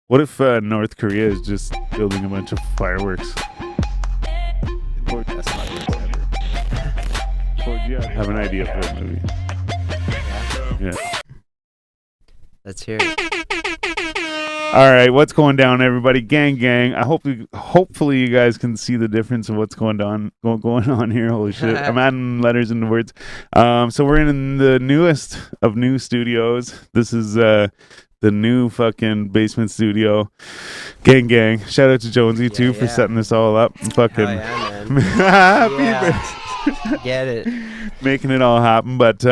What if North Korea is just building a bunch of fireworks? That's not good ever. I have an idea for a movie. Yeah. Let's hear it. All right, what's going down, everybody? Gang. Hopefully you guys can see the difference of what's going on here. Holy shit! I'm adding letters into words. So we're in the newest of new studios. This is the new fucking basement studio. Gang. Shout out to Jonesy too for setting this all up. Fucking Happy Get it. Making it all happen, but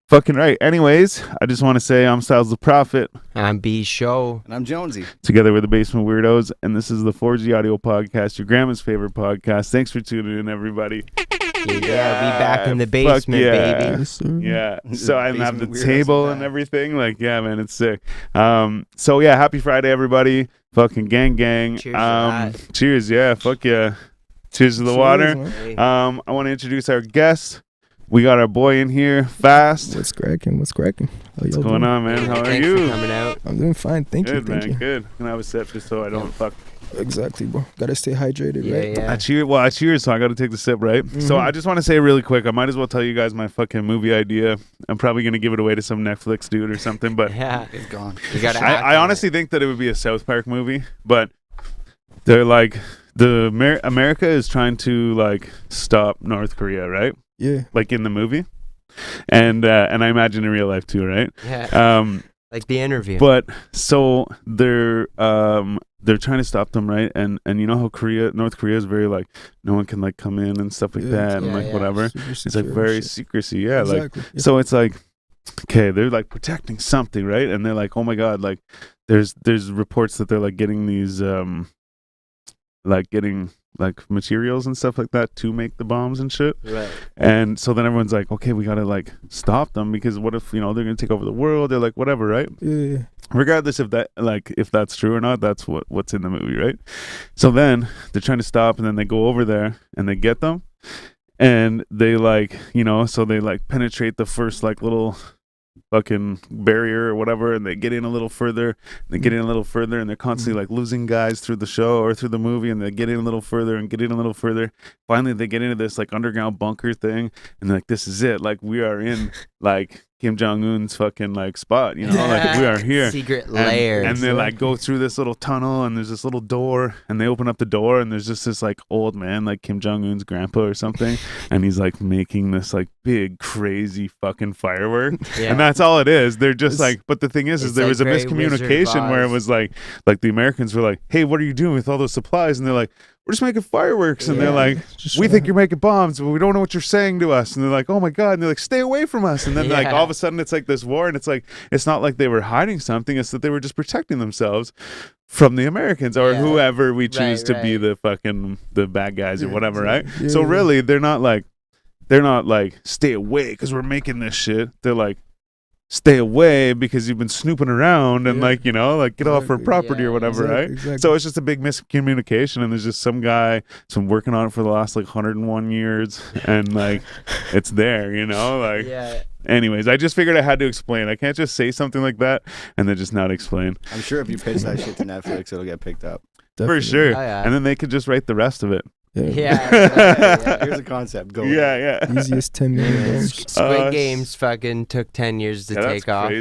fucking right. Anyways, I just want to say I'm Styles the Prophet. I'm B Show. And I'm Jonesy. Together with the Basement Weirdos, and this is the 4G Audio Podcast, your grandma's favorite podcast. Thanks for tuning in, everybody. Yeah, we back in the basement, baby. Yeah. So I have the table and everything. Like, yeah, man, it's sick. So yeah, happy Friday, everybody. Fucking gang. Cheers to that. Cheers, yeah. Fuck yeah. Cheers to the water. I want to introduce our guest. We got our boy in here, Fast. What's cracking? What's going on, man? How are Thanks you? for coming out. I'm doing fine. Thank you. Good. Can I have a sip just so I don't fuck? Exactly, bro. Gotta stay hydrated, right? Yeah. I cheers, so I got to take the sip, right? Mm-hmm. So I just want to say really quick, I might as well tell you guys my fucking movie idea. I'm probably going to give it away to some Netflix dude or something, but Yeah. It's gone. You gotta I honestly think that it would be a South Park movie, but they're like, America is trying to like stop North Korea, right? Yeah. Like in the movie. And I imagine in real life too, right? Yeah. Like the interview. But so they're trying to stop them, right? And you know how North Korea is very like no one can like come in and stuff like that and like whatever. It's like very secrecy, yeah. Exactly. Like so it's like okay, they're like protecting something, right? And they're like, oh my god, like there's reports that they're like getting these like materials and stuff like that to make the bombs and shit. Right. And so then everyone's like, okay, we gotta like stop them because what if, you know, they're gonna take over the world? They're like, whatever, right? Yeah. Regardless if that's true or not, that's what's in the movie, right? So then they're trying to stop, and then they go over there and they get them, and they like, you know, so they like penetrate the first like little fucking barrier or whatever, and they get in a little further, and they're constantly like losing guys through the show or through the movie, and they get in a little further and get in a little further. Finally they get into this like underground bunker thing, and like this is it, like we are in like Kim Jong-un's fucking like spot, you know, like we are here. Secret lair. And they like go through this little tunnel, and there's this little door, and they open up the door, and there's just this like old man, like Kim Jong-un's grandpa or something, and he's like making this like big crazy fucking firework. And that's all it is. They're just like, but the thing is there like was a very miscommunication where it was like the Americans were like, hey, what are you doing with all those supplies? And they're like, we're just making fireworks. And they're like, we think you're making bombs, but we don't know what you're saying to us. And they're like, oh my god. And they're like, stay away from us. And then like all of a sudden it's like this war, and it's like, it's not like they were hiding something, it's that they were just protecting themselves from the Americans or whoever we choose to be the fucking the bad guys or whatever, right? So really they're not like stay away because we're making this shit. They're like, stay away because you've been snooping around and like, you know, like get off our property or whatever, right? Exactly. So it's just a big miscommunication, and there's just some guy that's been working on it for the last like 101 years, and like it's there, you know, like anyways, I just figured I had to explain. I can't just say something like that and then just not explain. I'm sure if you pitch that shit to Netflix, it'll get picked up. Definitely. For sure. And then they could just write the rest of it. Here's a concept. Go. Easiest $10 million. Squid Games fucking took 10 years to take off.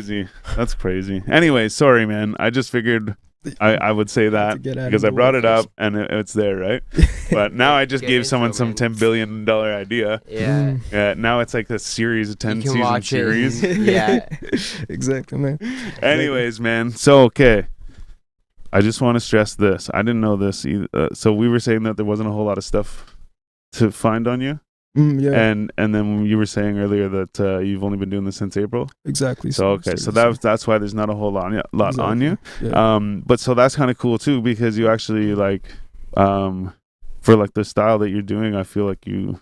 That's crazy. Anyway, sorry, man. I just figured I would say that because I brought it up and it's there, right? But now I just gave someone some $10 billion idea. Yeah. Now it's like a series of 10 season series. Exactly, man. Anyways, man. So okay. I just want to stress this. I didn't know this either. So we were saying that there wasn't a whole lot of stuff to find on you. And then you were saying earlier that you've only been doing this since April. Exactly. So okay, so that's why there's not a whole lot on you. But so that's kind of cool too, because you actually like for like the style that you're doing, I feel like you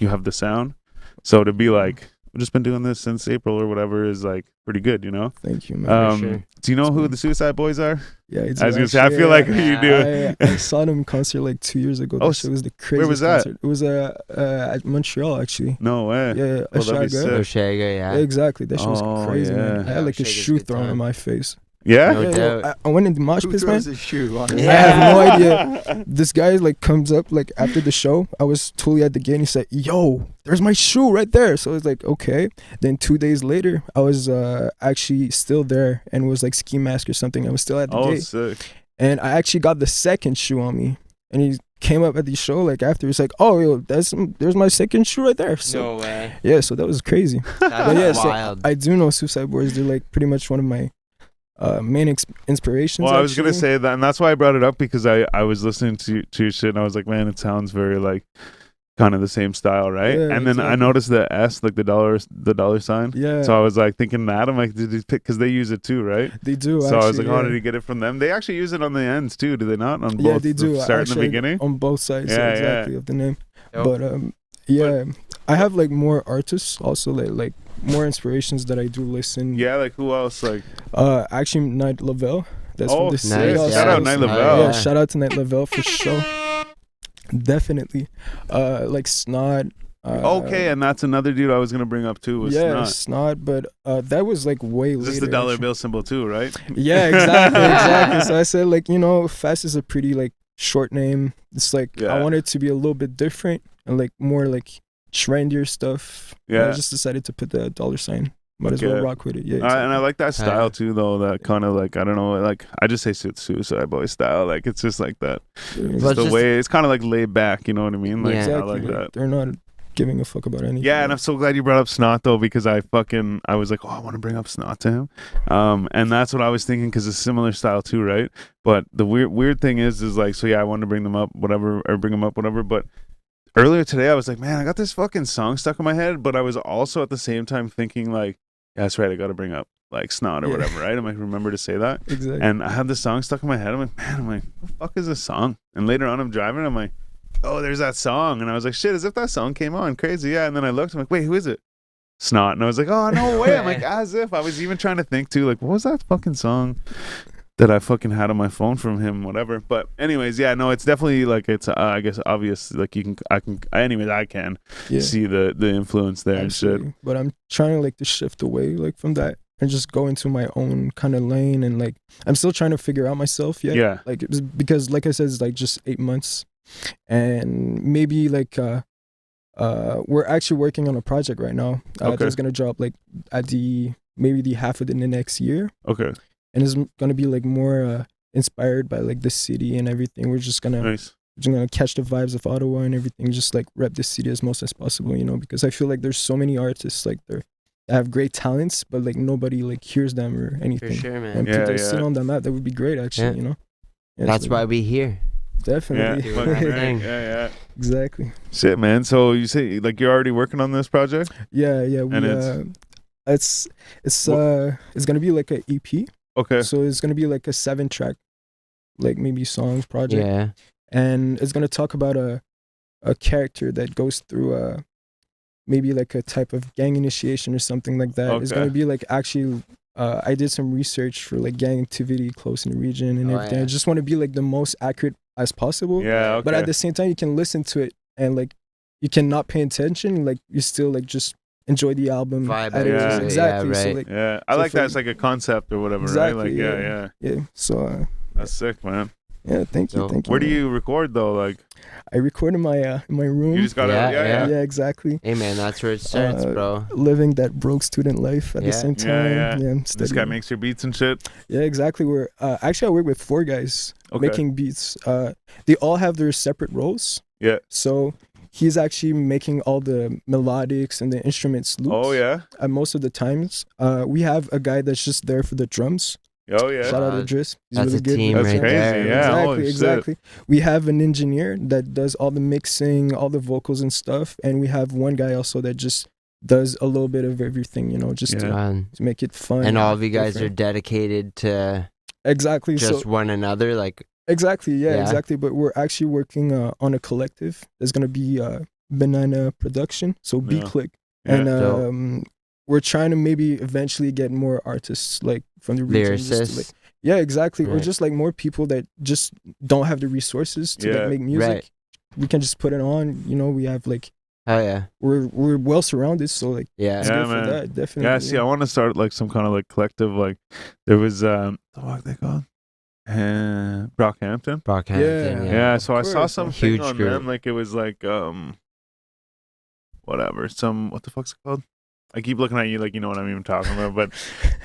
have the sound. So to be like, I've just been doing this since April or whatever is like pretty good, you know? Thank you, man. Sure. Do you know who the Suicide Boys are? Yeah, I was gonna say, I feel like you do. I saw them in concert like 2 years ago. It was the craziest. Where was that? Concert. It was at Montreal, actually. No way. Yeah, Oshaga, exactly. That shit was crazy, man. I had like a shoe thrown in my face. Yeah. No Yeah, doubt. I went in the mosh Who pits, man. throws his shoe on Yeah. I have no idea. This guy like comes up like after the show. I was totally at the gate and he said, "Yo, there's my shoe right there." So I was like, okay. Then 2 days later, I was actually still there and it was like ski mask or something. I was still at the Oh, gate. sick. And I actually got the second shoe on me. And he came up at the show like after. He's like, "Oh, yo, there's my second shoe right there." So No way. yeah, so that was crazy. That's But yeah, so wild. I do know Suicide Boys. They're like pretty much one of my main inspirations. Well, I was gonna actually. say that, and that's why I brought it up, because I was listening to your shit, and I was like, man, it sounds very like kind of the same style, right? Yeah, and then I exactly. noticed the S, like the dollar sign. Yeah. So I was like thinking that, I'm like, did he pick? Because they use it too, right? They do. So I was actually, like, oh, yeah. did he get it from them? They actually use it on the ends too, do they not? On Yeah, both they do. the start and the actually, beginning. on both sides. Yeah, Yeah, yeah. exactly of the name. Dope. But yeah, I have like more artists also like more inspirations that I do listen. Yeah, like who else? Like, Actually, Night Lavelle. That's oh, from the sick. city. Nice, also. Shout out yeah. Night Oh, Lavelle. Yeah, yeah. shout out to Night Lavelle for sure. Definitely. Like Snot. Okay, and that's another dude I was gonna bring up too. Was yeah, Snot. Snot, but that was like way This later. is the dollar actually. bill symbol too, right? Yeah, exactly, exactly. So I said like, Fast is a pretty like short name. It's like Yeah. I wanted it to be a little bit different and like more like trendier stuff. And Yeah. I just decided to put the dollar sign. Might as well Okay. rock with it. Yeah. And I exactly. like that style too, though. That kind of like, I don't know, like I just say Suicide Boy style. Like it's just like that. Yeah, It's Well, the just- way it's kind of like laid back. You know what I mean? Like Yeah. exactly. I like that. They're not giving a fuck about anything. Yeah, and I'm so glad you brought up Snot though, because I was like, oh, I want to bring up Snot to him, and that's what I was thinking, because it's similar style too, right? But the weird thing is like, so yeah, I wanted to bring them up, whatever, or bring them up, whatever. But earlier today, I was like, man, I got this fucking song stuck in my head, but I was also at the same time thinking like, yeah, that's right, I got to bring up like Snot or Yeah. whatever, right? I'm like, remember to say that. Exactly. And I had this song stuck in my head. I'm like, man, what the fuck is this song? And later on, I'm driving. I'm like, oh, there's that song. And I was like, shit, as if that song came on. Crazy, yeah. And then I looked. I'm like, wait, who is it? Snot. And I was like, oh, no way. I'm like, as if. I was even trying to think too, like, what was that fucking song that I fucking had on my phone from him? Whatever. But anyways, yeah, no, it's definitely like, it's I guess obvious. Like I can Yeah. see the influence there and shit. Absolutely. But I'm trying like to shift away like from that and just go into my own kind of lane, and like I'm still trying to figure out myself yet. Yeah. Like it was, because like I said, it's like just 8 months, and maybe like we're actually working on a project right now Okay. that's gonna drop like at maybe the half of the next year, Okay. and it's gonna be like more inspired by like the city and everything. We're just gonna Nice. catch the vibes of Ottawa and everything, just like rep the city as most as possible, because I feel like there's so many artists like that have great talents, but like nobody like hears them or For anything. sure, And man. Yeah, people yeah. sit on the map. That would be great, actually. Yeah. Yeah, That's so why we here. Yeah. definitely Fucking right. Thing. Yeah. exactly. Shit, man. So you say like you're already working on this project? Yeah, we And it's- it's gonna be like a EP. Okay. So it's gonna be like a 7-track, like maybe songs project, Yeah. and it's gonna talk about a character that goes through maybe like a type of gang initiation or something like that. It's Okay. gonna be like actually I did some research for like gang activity close in the region and Oh, everything. yeah. I just want to be like the most accurate as possible. Yeah. Okay. But at the same time, you can listen to it and like you cannot pay attention. Like you still like just enjoy the album. Vibe at it, it. yeah. Exactly. Yeah, So right. like yeah, I So like that. for- It's like a concept or whatever, Exactly, right? Like, yeah. yeah. So That's sick, man. yeah, thank you, So, thank you. Where do man. you record though? Like, I record in my room. you just got Yeah, to, yeah. yeah, exactly. Hey, man, that's where it starts, bro. Living that broke student life at the Yeah. same Yeah, time. yeah. I'm This guy studying. makes your beats and shit. Yeah, exactly. We're actually I work with 4 guys Okay. making beats. They all have their separate roles. Yeah. So he's actually making all the melodics and the instruments loops. Oh yeah. Most of the times, we have a guy that's just there for the drums. Oh yeah. Shout out to Uh, Driss. He's That's really a good. team That's right crazy, there. yeah. Exactly, holy shit. exactly. We have an engineer that does all the mixing, all the vocals and stuff, and we have one guy also that just does a little bit of everything, just Yeah. Fun. to make it fun. And all of you guys are different. dedicated to exactly just so one another. Like, exactly yeah, Yeah. exactly. But we're actually working on a collective. There's gonna be Banana Production, so B Yeah. Click, Yeah. and Dope. we're trying to maybe eventually get more artists like from the region. just to, like, lyricists. yeah, exactly. Or Right. just like more people that just don't have the resources to Yeah. like, make music. Right. We can just put it on. We have like Oh yeah. We're well surrounded, so like Yeah. it's Yeah, good man. for that. Definitely. Yeah, see, I want to start like some kind of like collective. Like there was what are they called? Brockhampton. Brockhampton. Yeah. Yeah, of so I saw course, something Huge on group. them. Like it was like whatever. What the fuck's it called? I keep looking at you like you know what I'm even talking about, but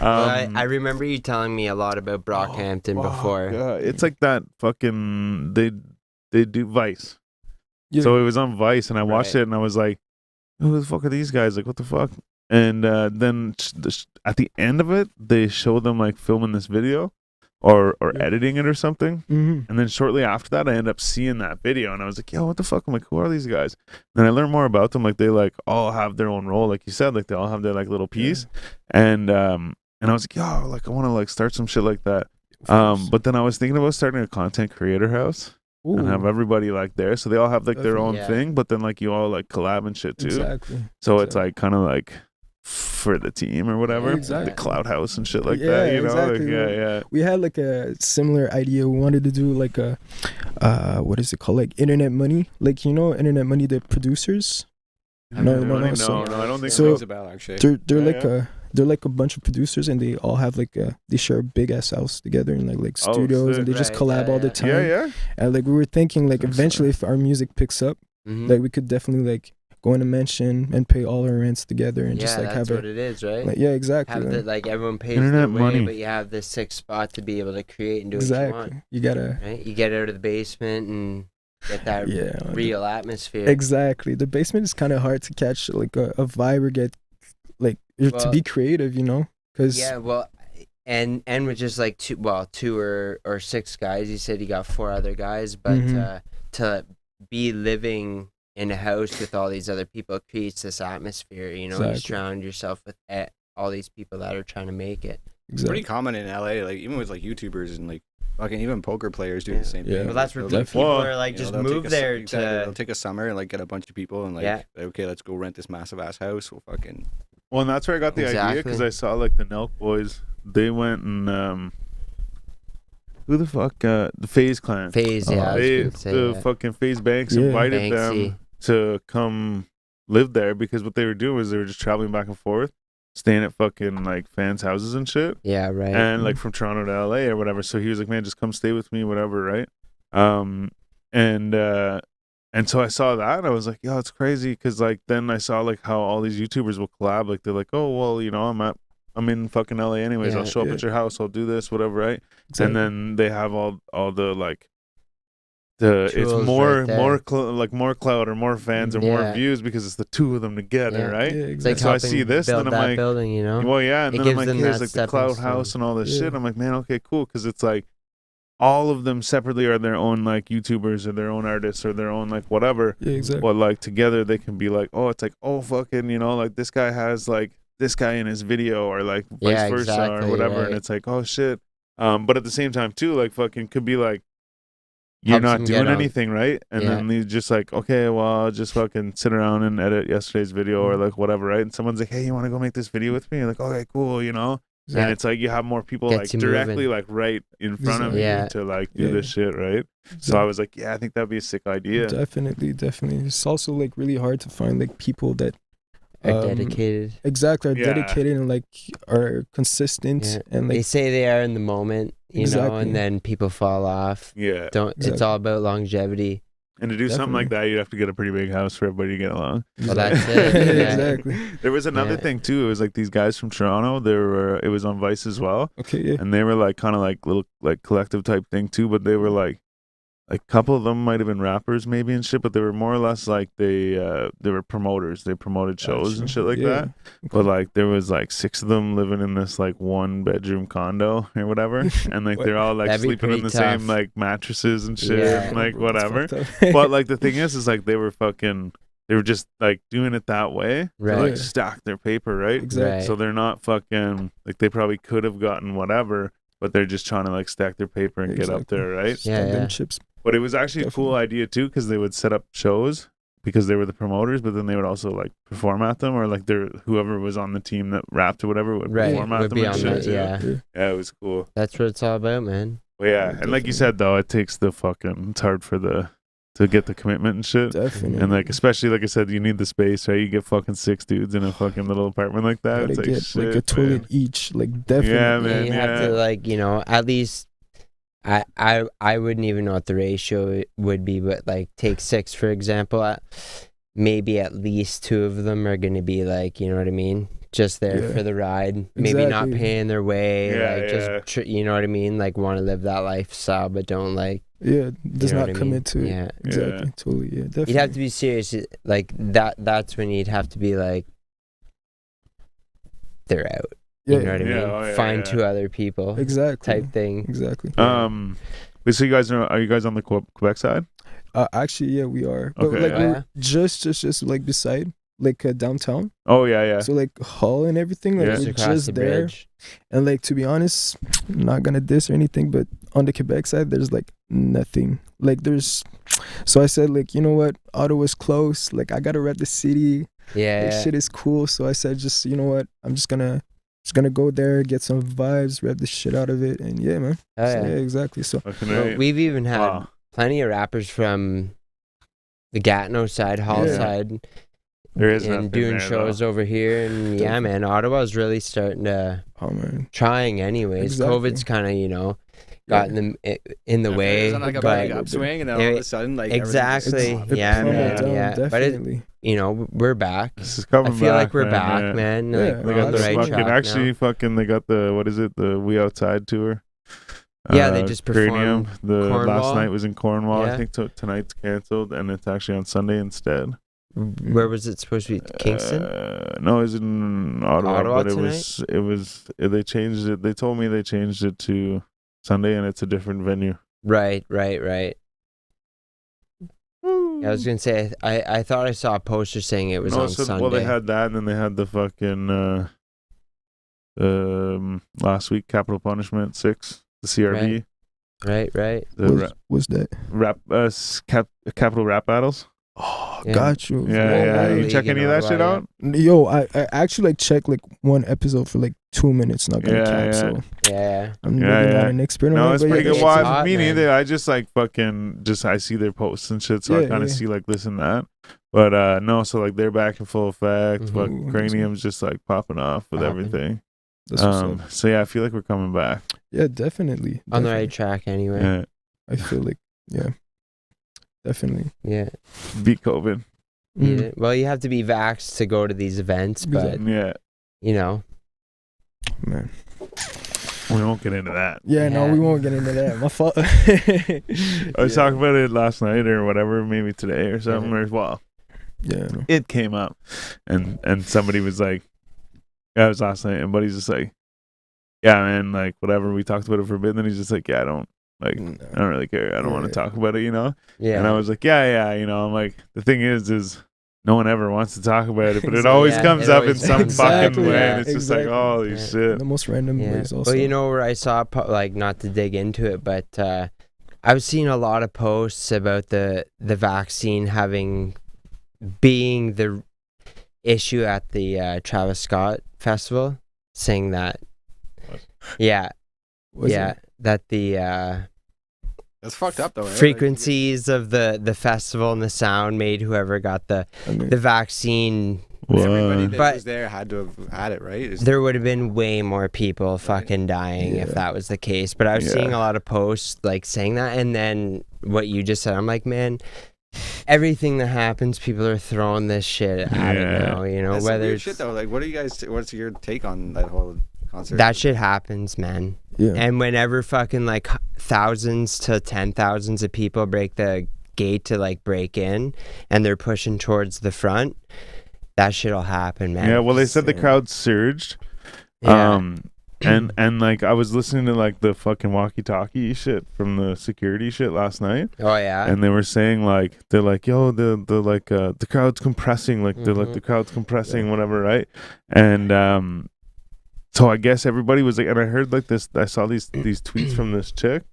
Well, I remember you telling me a lot about Brockhampton before. Yeah, it's like that fucking they do Vice. Yeah. So it was on Vice, and I watched Right. it, and I was like, "Who the fuck are these guys? Like, what the fuck?" And then at the end of it, they show them like filming this video, or Yeah. editing it or something. Mm-hmm. And then shortly after that, I end up seeing that video, and I was like, "Yo, what the fuck?" I'm like, "Who are these guys?" Then I learned more about them. Like they like all have their own role, like you said, like they all have their like little piece. And I was like, "Yo, like I want to like start some shit like that." But then I was thinking about starting a content creator house and have everybody like there, so they all have like their own Yeah. thing. But then like you all like collab and shit too. Exactly. So it's like kind of like for the team or whatever, Exactly. the cloud house and shit like Yeah, that. You know, exactly. like, yeah. We had like a similar idea. We wanted to do like a what is it called? Like Internet Money. Like Internet Money, the producers. I've No, never no, really no, so- I don't think so- so. Rings a bell, actually. They're Yeah, like they're like a bunch of producers, and they all have like they share a big ass house together in like Oh, studios, sick. and they just Right, collab yeah, all the yeah. time. Yeah. And like we were thinking like Think so. eventually if our music picks up, Mhm. like we could definitely like go in a mansion and pay all our rents together and just like that's have what it is, right? like, yeah, exactly. Have the, like, like everyone pays Internet their way, money. but you have this sick spot to be able to create and do what you exactly. want. You gotta Right? You get out of the basement and get that yeah. real atmosphere. Exactly. The basement is kind of hard to catch like a vibe or get like to Well, be creative, because Yeah, well, and with just like two or six guys. You said you got 4 other guys, but Mhm. To be living in a house with all these other people creates this atmosphere. You Exactly. surround yourself with all these people that are trying to make it. It's pretty common in LA, like even with like YouTubers and like fucking even poker players doing the same Yeah. thing. Well, that's where They'll, people Well, are like, just they'll move take there exactly, to. they'll take a summer and like get a bunch of people and like, Yeah. okay, let's go rent this massive ass house. We'll fucking Well, and that's where I got the idea Exactly. because I saw like the Nelk boys. They went and who the fuck? The FaZe Clan. Phase, yeah. I was They, gonna say the that. fucking FaZe Banks Yeah. invited Banksy. them to come live there because what they were doing was they were just traveling back and forth, staying at fucking like fans' houses and shit, Yeah, right. and like from Toronto to LA or whatever. So he was like, "Man, just come stay with me, whatever, right?" And so I saw that and I was like, "Yo, it's crazy," because like then I saw like how all these YouTubers will collab. Like they're like, "Oh, well, I'm in fucking LA anyways. Yeah, I'll show up yeah. at your house. I'll do this, whatever, right?" exactly. And then they have all the like it's Tools more right there. more clout or more fans or more Yeah. views because it's the two of them together, Yeah. right? yeah, It's like So I helping see this, build and then I'm that like, building, Well, yeah, and It then I'm gives like, them here's that like the stepping cloud stone. house and all this Yeah. shit. I'm like, man, okay, cool, because it's like all of them separately are their own like YouTubers or their own artists or their own like whatever. yeah, exactly. But like together they can be like, oh, it's like, oh fucking, like this guy has like this guy in his video or like vice Yeah, versa exactly, or whatever, and right. it's like, oh shit. But at the same time too, like fucking could be like you're Helps not them get doing on. anything, right? And Yeah. then he's just like, okay, well, I'll just fucking sit around and edit yesterday's video or like whatever, right? And someone's like, hey, you want to go make this video with me? You're like, okay, cool, And Yeah. it's like you have more people Gets like you directly moving. like right in front of Yeah. you to like do Yeah. this shit, right? So I was like, yeah, I think that'd be a sick idea. Definitely. It's also like really hard to find like people that Are dedicated. exactly are Yeah. dedicated and like are consistent Yeah. and They like say they are in the moment, Exactly. and then people fall off. Yeah. It's Exactly. all about longevity. And to do something like Definitely. that, you'd have to get a pretty big house for everybody to get along. Well, that's it. Yeah, Yeah. exactly. There was another Yeah. thing too. It was like these guys from Toronto. It was on Vice as well. Okay, yeah. And they were like kind of like little like collective type thing too, but they were like a couple of them might have been rappers maybe and shit, but they were more or less like they were promoters. They promoted shows and shit like Yeah. that. But like there was like 6 of them living in this like 1-bedroom condo or whatever, and like they're all like That'd be sleeping in pretty the same tough. like mattresses and shit, Yeah. and, like Bro, that's whatever. fucked up. But like the thing is like they were just like doing it that way to Right. like stack their paper, right? Exactly. Right. So they're not fucking like they probably could have gotten whatever, but they're just trying to like stack their paper and get up Exactly. there, right? Yeah, Stack them yeah. chips. But it was actually a cool idea too because they would set up shows because they were the promoters, but then they would also like perform at them or like whoever was on the team that rapped or whatever would Right. perform at Would them be and on shit that, too. yeah. Yeah, it was cool. That's what it's all about, man. But yeah, Yeah, and like you definitely. said though, it takes it's hard for the to get the commitment and shit. Definitely. And like, especially like I said, you need the space, right? You get fucking 6 dudes in a fucking little apartment like that. Gotta It's like, get shit, like a toilet man. each. Like definitely. Yeah, Yeah, man. you have to like, you know, at least I wouldn't even know what the ratio would be, but like take 6 for example. Maybe at least 2 of them are gonna be like, you know what I mean, just there Yeah. for the ride. Maybe not Exactly. paying their way, Yeah, like just you know what I mean, like want to live that lifestyle, but don't like. Yeah, does know not what I commit mean? to it. Yeah. Exactly. Yeah. Totally. Yeah, definitely. You'd have to be serious, like that. That's when you'd have to be like, they're out. Yeah. You know what I mean? Yeah, oh, yeah, Find yeah. 2 other people, Exactly. type thing. Exactly. Wait, so you guys are you guys on the Quebec side? Actually, yeah, we are. But Okay, like yeah. we're just like beside, like downtown. Oh yeah. So like Hull and everything, like Yeah. Just we're across just the there. bridge. And like to be honest, I'm not gonna diss or anything, but on the Quebec side, there's like nothing. Like there's, so I said like, you know what, Ottawa's close. Like I gotta rep the city. Yeah. Like, yeah. shit is cool. So I said, just you know what, I'm just gonna go there, get some vibes, rep the shit out of it, and yeah, man. Oh, So, yeah. yeah, exactly. So Fucking Well, right. we've even had Wow. plenty of rappers from the Gatineau side, Hull Yeah. side, There is nothing and doing there, shows though. over here. And yeah, Definitely. man, Ottawa's really starting to oh man, trying anyways. Exactly. COVID's kind of, you know, got in the It way, was on like a but big upswing, and then all of a sudden, like Exactly. everything's it Yeah, plummeted man, down, yeah. But it- definitely. you know, we're back. This is coming I feel back, like we're back, man. Yeah, Like They we're got on the the right fucking track actually now. fucking they got the what is it, the We Outside tour. Yeah, they just Cranium. performed The last Cornwall. night was in Cornwall. Yeah. I think tonight's canceled and it's actually on Sunday instead. Where was it supposed to be? Kingston? No, it was in Ottawa, Ottawa but they changed it. They told me they changed it to Sunday and it's a different venue. Right. I was gonna say I thought I saw a poster saying it was on Sunday. Well, they had that, and then they had the fucking last week Capital Punishment 6, the CRB, Right. the What's that? Capital Rap Battles. Oh, Yeah. got you. Yeah. You League check in any of that Ottawa, shit yeah. out? Yo, I actually like checked like one episode for like 2 minutes. Not gonna Yeah, cap. yeah. So Yeah. I'm Yeah, really yeah. not an expert on No, it, it's but pretty yeah, good. it's Why? hot, Me man. neither. I just like fucking I see their posts and shit, so I Yeah, kind of yeah. see like this and that. But no, so like they're back in full effect. Mhm. Fucking Ooh, Cranium's just like popping off with Popping. everything. That's what's up. So yeah, I feel like we're coming back. Yeah, definitely. On the definitely. right track anyway. Yeah. I feel like definitely. Yeah. Beat COVID. Yeah. Well, you have to be vaxxed to go to these events, but Exactly. Yeah. you know, Man. We won't get into that. Yeah, no, Yeah. we won't get into that. My fault. I was talking about it last night or whatever, maybe today or something. Or well, Yeah, no. it came up, and somebody was like, "Yeah, it was last night," and Buddy's just like, "Yeah, man, like whatever." We talked about it for a bit, and then he's just like, "Yeah, I don't really care. I don't want to Yeah. talk about it, you know." yeah. And I was like, "Yeah, you know." I'm like, the thing is no one ever wants to talk about it, but it Exactly. always Yeah, comes it up in always some comes fucking Exactly, way, yeah, and it's just like, exactly. holy Yeah. shit. The most random Yeah. ways also. Well, you know where I saw like not to dig into it, but I was seeing a lot of posts about the vaccine being the issue at the Travis Scott festival, saying that What? yeah Was yeah it? that the That's fucked up though. Right? frequencies of the festival and the sound made whoever got the I mean, vaccine, Like, everybody What? that But- was there had to have had it, right? there would have been way more people fucking dying if Yeah. that was the case. But I was Yeah. seeing a lot of posts like saying that, and then what you just said, I'm like, man, everything that happens, people are throwing this shit at it Yeah. now. You know, That's some whether weird it's shit though. Like, what are you guys? What's your take on that whole concert? that shit happens, man. yeah. And whenever fucking like thousands to 10,000s of people break the gate to like break in, and they're pushing towards the front, that shit'll happen, man. Yeah, well, they said the Same. crowd surged. Yeah. And like I was listening to like the fucking walkie-talkie shit from the security shit last night, Oh yeah. and they were saying like they're like, yo, the crowd's compressing, like they're like Mhm. the crowd's compressing, whatever, right? And so I guess everybody was like, and I heard like this, I saw these tweets from this chick,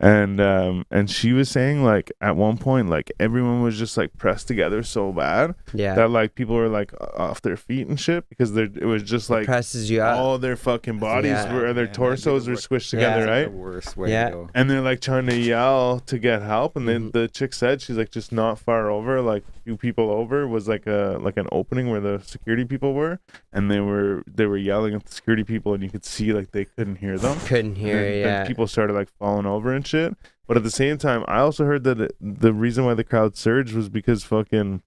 and she was saying like at one point like everyone was just like pressed together so bad Yeah. that like people were like off their feet and shit because it was just like presses you up. all their fucking bodies Yeah. were their Yeah, torsos were squished together, Yeah. right? The worst way Yeah. to go. And they're like trying to yell to get help, and then Mhm. the chick said she's like just not far over, like a few people over was like an opening where the security people were, and they were yelling at the security people, and you could see like they couldn't hear them. Couldn't hear. And then Yeah. people started like falling over and shit. But at the same time, I also heard that the reason why the crowd surged was because fucking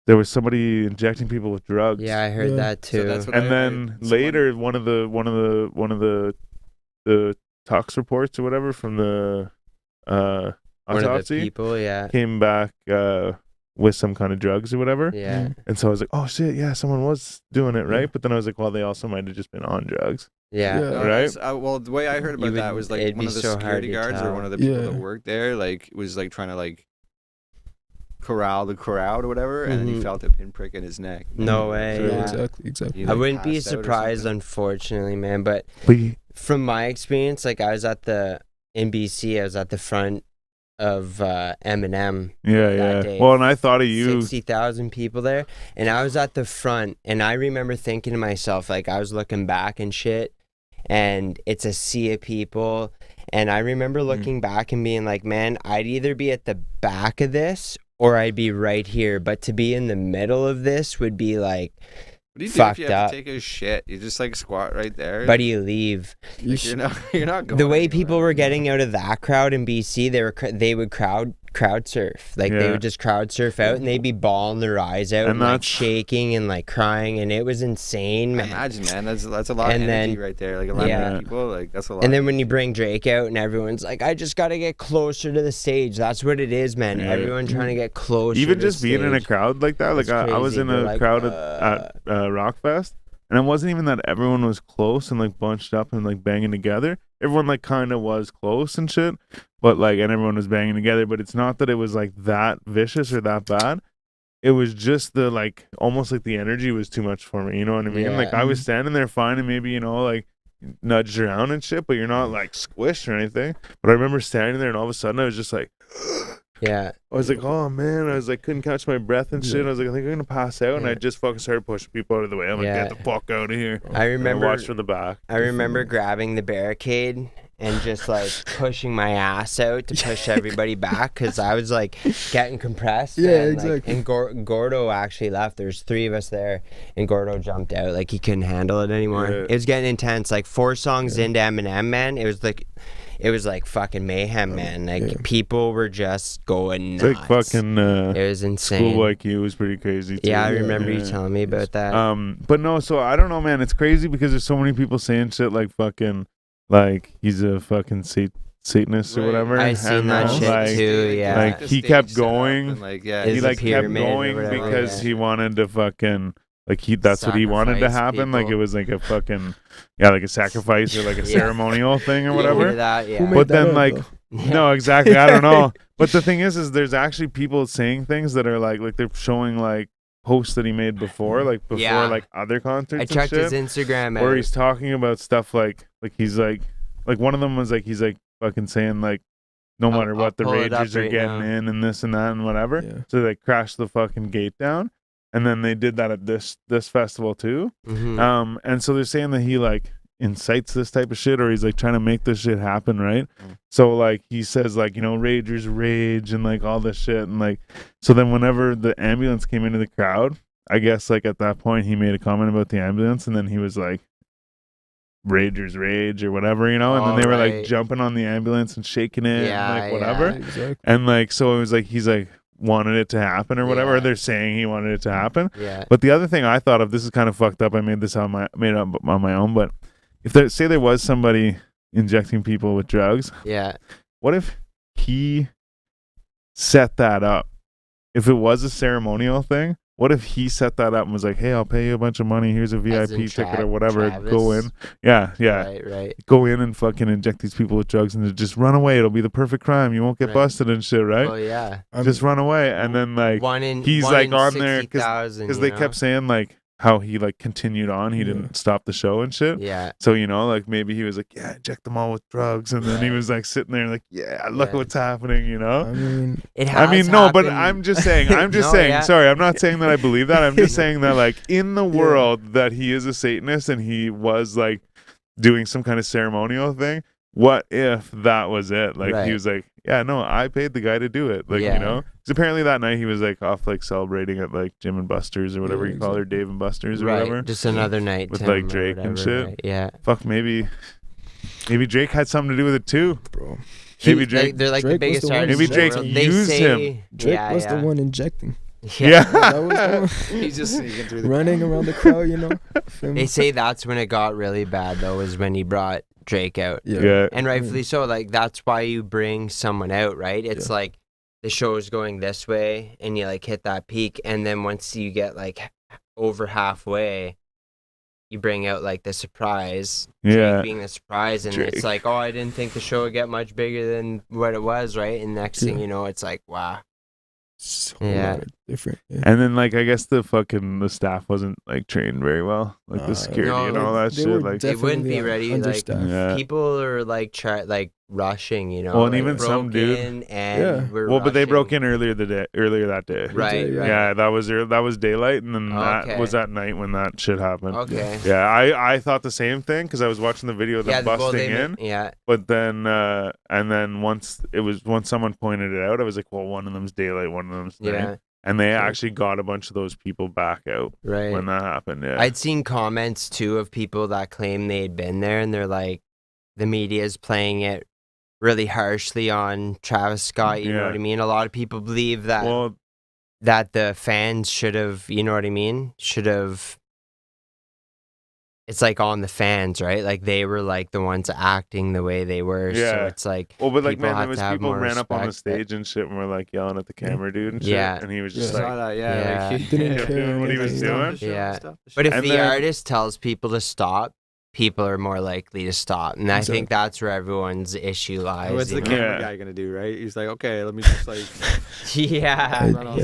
there was somebody injecting people with drugs. Yeah, I heard Yeah. that too. So that's what And I then heard. later, one of the tox reports or whatever from the One of the autopsy people. Yeah. came back with some kind of drugs or whatever. Yeah. And so I was like, oh shit, yeah, someone was doing it, right? But then I was like, well, they also might have just been on drugs. Yeah. Yeah. No, Right? it's, well, the way I heard You about that would- was like it'd one be of the so hard security to guards or tell. one of the people Yeah. that worked there, like was like trying to like corral the crowd or whatever, and then he Mhm. felt a pinprick in his neck. No way. So, Yeah. Exactly. he, I like, wouldn't be passed out or surprised, something. unfortunately, man. But But from my experience, like I was at the NBC, I was at the front of Eminem. yeah. day, Well, and I thought of you. 60,000 people there, and I was at the front, and I remember thinking to myself, like I was looking back and shit, and it's a sea of people, and I remember looking back and being like, man, I'd either be at the back of this or I'd be right here, but to be in the middle of this would be like, What do you do if fucked you have up. to take a shit? You just like squat right there. but you leave. Like, you're not going The way anywhere. people were getting out of that crowd in BC, they would crowd surf. Like they Yeah. would just crowd surf out, and they'd be bawling their eyes out And and like that's- shaking and like crying, and it was insane, I man. imagine, man, that's a lot And of energy then- right there. Like a lot Yeah. of people, like that's a lot. And then when you bring Drake out, and everyone's like, "I just gotta get closer to the stage." That's what it is, man. Yeah. Everyone trying to get closer. Even to just the being in a stage. crowd like that, like It's I was crazy. in They're a like, crowd at Rockfest, and it wasn't even that everyone was close and like bunched up and like banging together. Everyone like kind of was close and shit, but like, and everyone was banging together. But it's not that it was like that vicious or that bad. It was just the like almost like the energy was too much for me. You know what I mean? Yeah. Like I was standing there fine and maybe like nudged around and shit, but you're not like squished or anything. But I remember standing there and all of a sudden I was just like. Yeah, I was like, oh man, I was like, couldn't catch my breath and shit. I was like, I think I'm gonna pass out, and I Yeah. just fucking started pushing people out of the way. I'm like, Yeah. get the fuck out of here. I And remember. watched from the back. I remember grabbing the barricade and just like pushing my ass out to push everybody back because I was like getting compressed. Yeah, and, like, exactly. and Gordo actually left. There's 3 of us there, and Gordo jumped out. Like he couldn't handle it anymore. Yeah. It was getting intense. Like 4 songs into Eminem, man. It was like fucking mayhem, man. Like Yeah. people were just going It's nuts. like fucking It was insane. Schoolboy Q was pretty crazy too. Yeah, I remember you Yeah. telling me about that. But no, so I don't know, man. It's crazy because there's so many people saying shit like fucking, like he's a fucking Satanist or Right. whatever. I seen and that then, shit like, too. Yeah, like, the he stage kept set up going. and, like, yeah, Is He the like kept pyramid or going whatever, because yeah. he wanted to fucking like that's what he wanted to Sacrifice happen. Like it people. was like a fucking like a sacrifice or like a Yeah. ceremonial thing or You whatever. hear that? Who Yeah. made But that then, up, like, though? No, exactly. I don't know. But the thing is there's actually people saying things that are like they're showing like posts that he made before Yeah. like other concerts I and checked shit, his Instagram out. where he's talking about stuff like he's like one of them was like he's like fucking saying like no I'll- matter what I'll the pull it up Ragers are right getting now. in and this and that and whatever. Yeah. So they crashed the fucking gate down, and then they did that at this festival too. Mhm. And so they're saying that he like incites this type of shit, or he's like trying to make this shit happen, right? Mm. So like he says like Ragers rage and like all this shit, and like so then whenever the ambulance came into the crowd, I guess like at that point he made a comment about the ambulance, and then he was like Ragers rage or whatever, and then they were like Alright. jumping on the ambulance and shaking it Yeah, and like whatever. yeah. Exactly. And like so it was like he's like wanted it to happen or whatever. Yeah. Or they're saying he wanted it to happen. Yeah. But the other thing I thought of, this is kind of fucked up. I made it up on my own. But if there was somebody injecting people with drugs, Yeah. what if he set that up? If it was a ceremonial thing, what if he set that up and was like, "Hey, I'll pay you a bunch of money. Here's a As VIP in ticket or whatever. Go Travis? in." Yeah. Right. Go in and fucking inject these people with drugs and just run away. It'll be the perfect crime. You won't get Right. busted and shit, right? Oh yeah. Just run away. And then like One in he's, one like, in on there 60,000, because you they know? kept saying like how he like continued on. He didn't stop the show and shit. Yeah. So, you know, like maybe he was like, yeah, inject them all with drugs. And then he was like sitting there like, yeah, look at what's happening, you know? I mean, No, but I'm just saying, sorry, I'm not saying that I believe that. I'm just saying that like in the world that he is a Satanist and he was like doing some kind of ceremonial thing. What if that was it? Like he was like, yeah, no, I paid the guy to do it. Like, you know, because apparently that night he was like off like celebrating at like Jim and Buster's or whatever you call her, Dave and Buster's or whatever. Just another night with like Drake and shit. Right? Yeah. Fuck, maybe Drake had something to do with it too, bro. Maybe Drake. They're like Drake the biggest was the one artists. Maybe Drake used him. Drake was the one injecting. Yeah. That was the one. He's just sneaking through the running around the crowd, you know. They say that's when it got really bad though, is when he brought Drake out. Yeah. And rightfully so. Like that's why you bring someone out, right? It's like the show's going this way and you like hit that peak, and then once you get like over halfway, you bring out like the surprise. Drake being the surprise, and it's like, oh, I didn't think the show would get much bigger than what it was, right? And next thing you know, it's like, wow. So different. And then like I guess the staff wasn't like trained very well, like the security and all that shit. Like they wouldn't be ready. Like people are like rushing, you know. Well, and like, even some dude. But they broke in earlier that day. Right. Yeah, that was daylight, and then that was at night when that shit happened. Okay. Yeah, I thought the same thing because I was watching the video of them busting in. Yeah. But then and then once someone pointed it out, I was like, well, one of them's daylight, one of them's night. Yeah. And they actually got a bunch of those people back out when that happened. Yeah. I'd seen comments too of people that claim they'd been there, and they're like, the media's playing it really harshly on Travis Scott. You know what I mean? A lot of people believe that that the fans should have, you know what I mean? It's like on the fans, right? Like they were like the ones acting the way they were. Yeah. So it's like, but like, man, there was people ran up on the stage and shit and were like yelling at the camera dude and shit. Yeah. And he was just like, like, he didn't care what he was doing. Yeah. But if the artist tells people to stop, people are more likely to stop. And I think that's where everyone's issue lies. What's the camera guy going to do, right? He's like, okay, let me just like...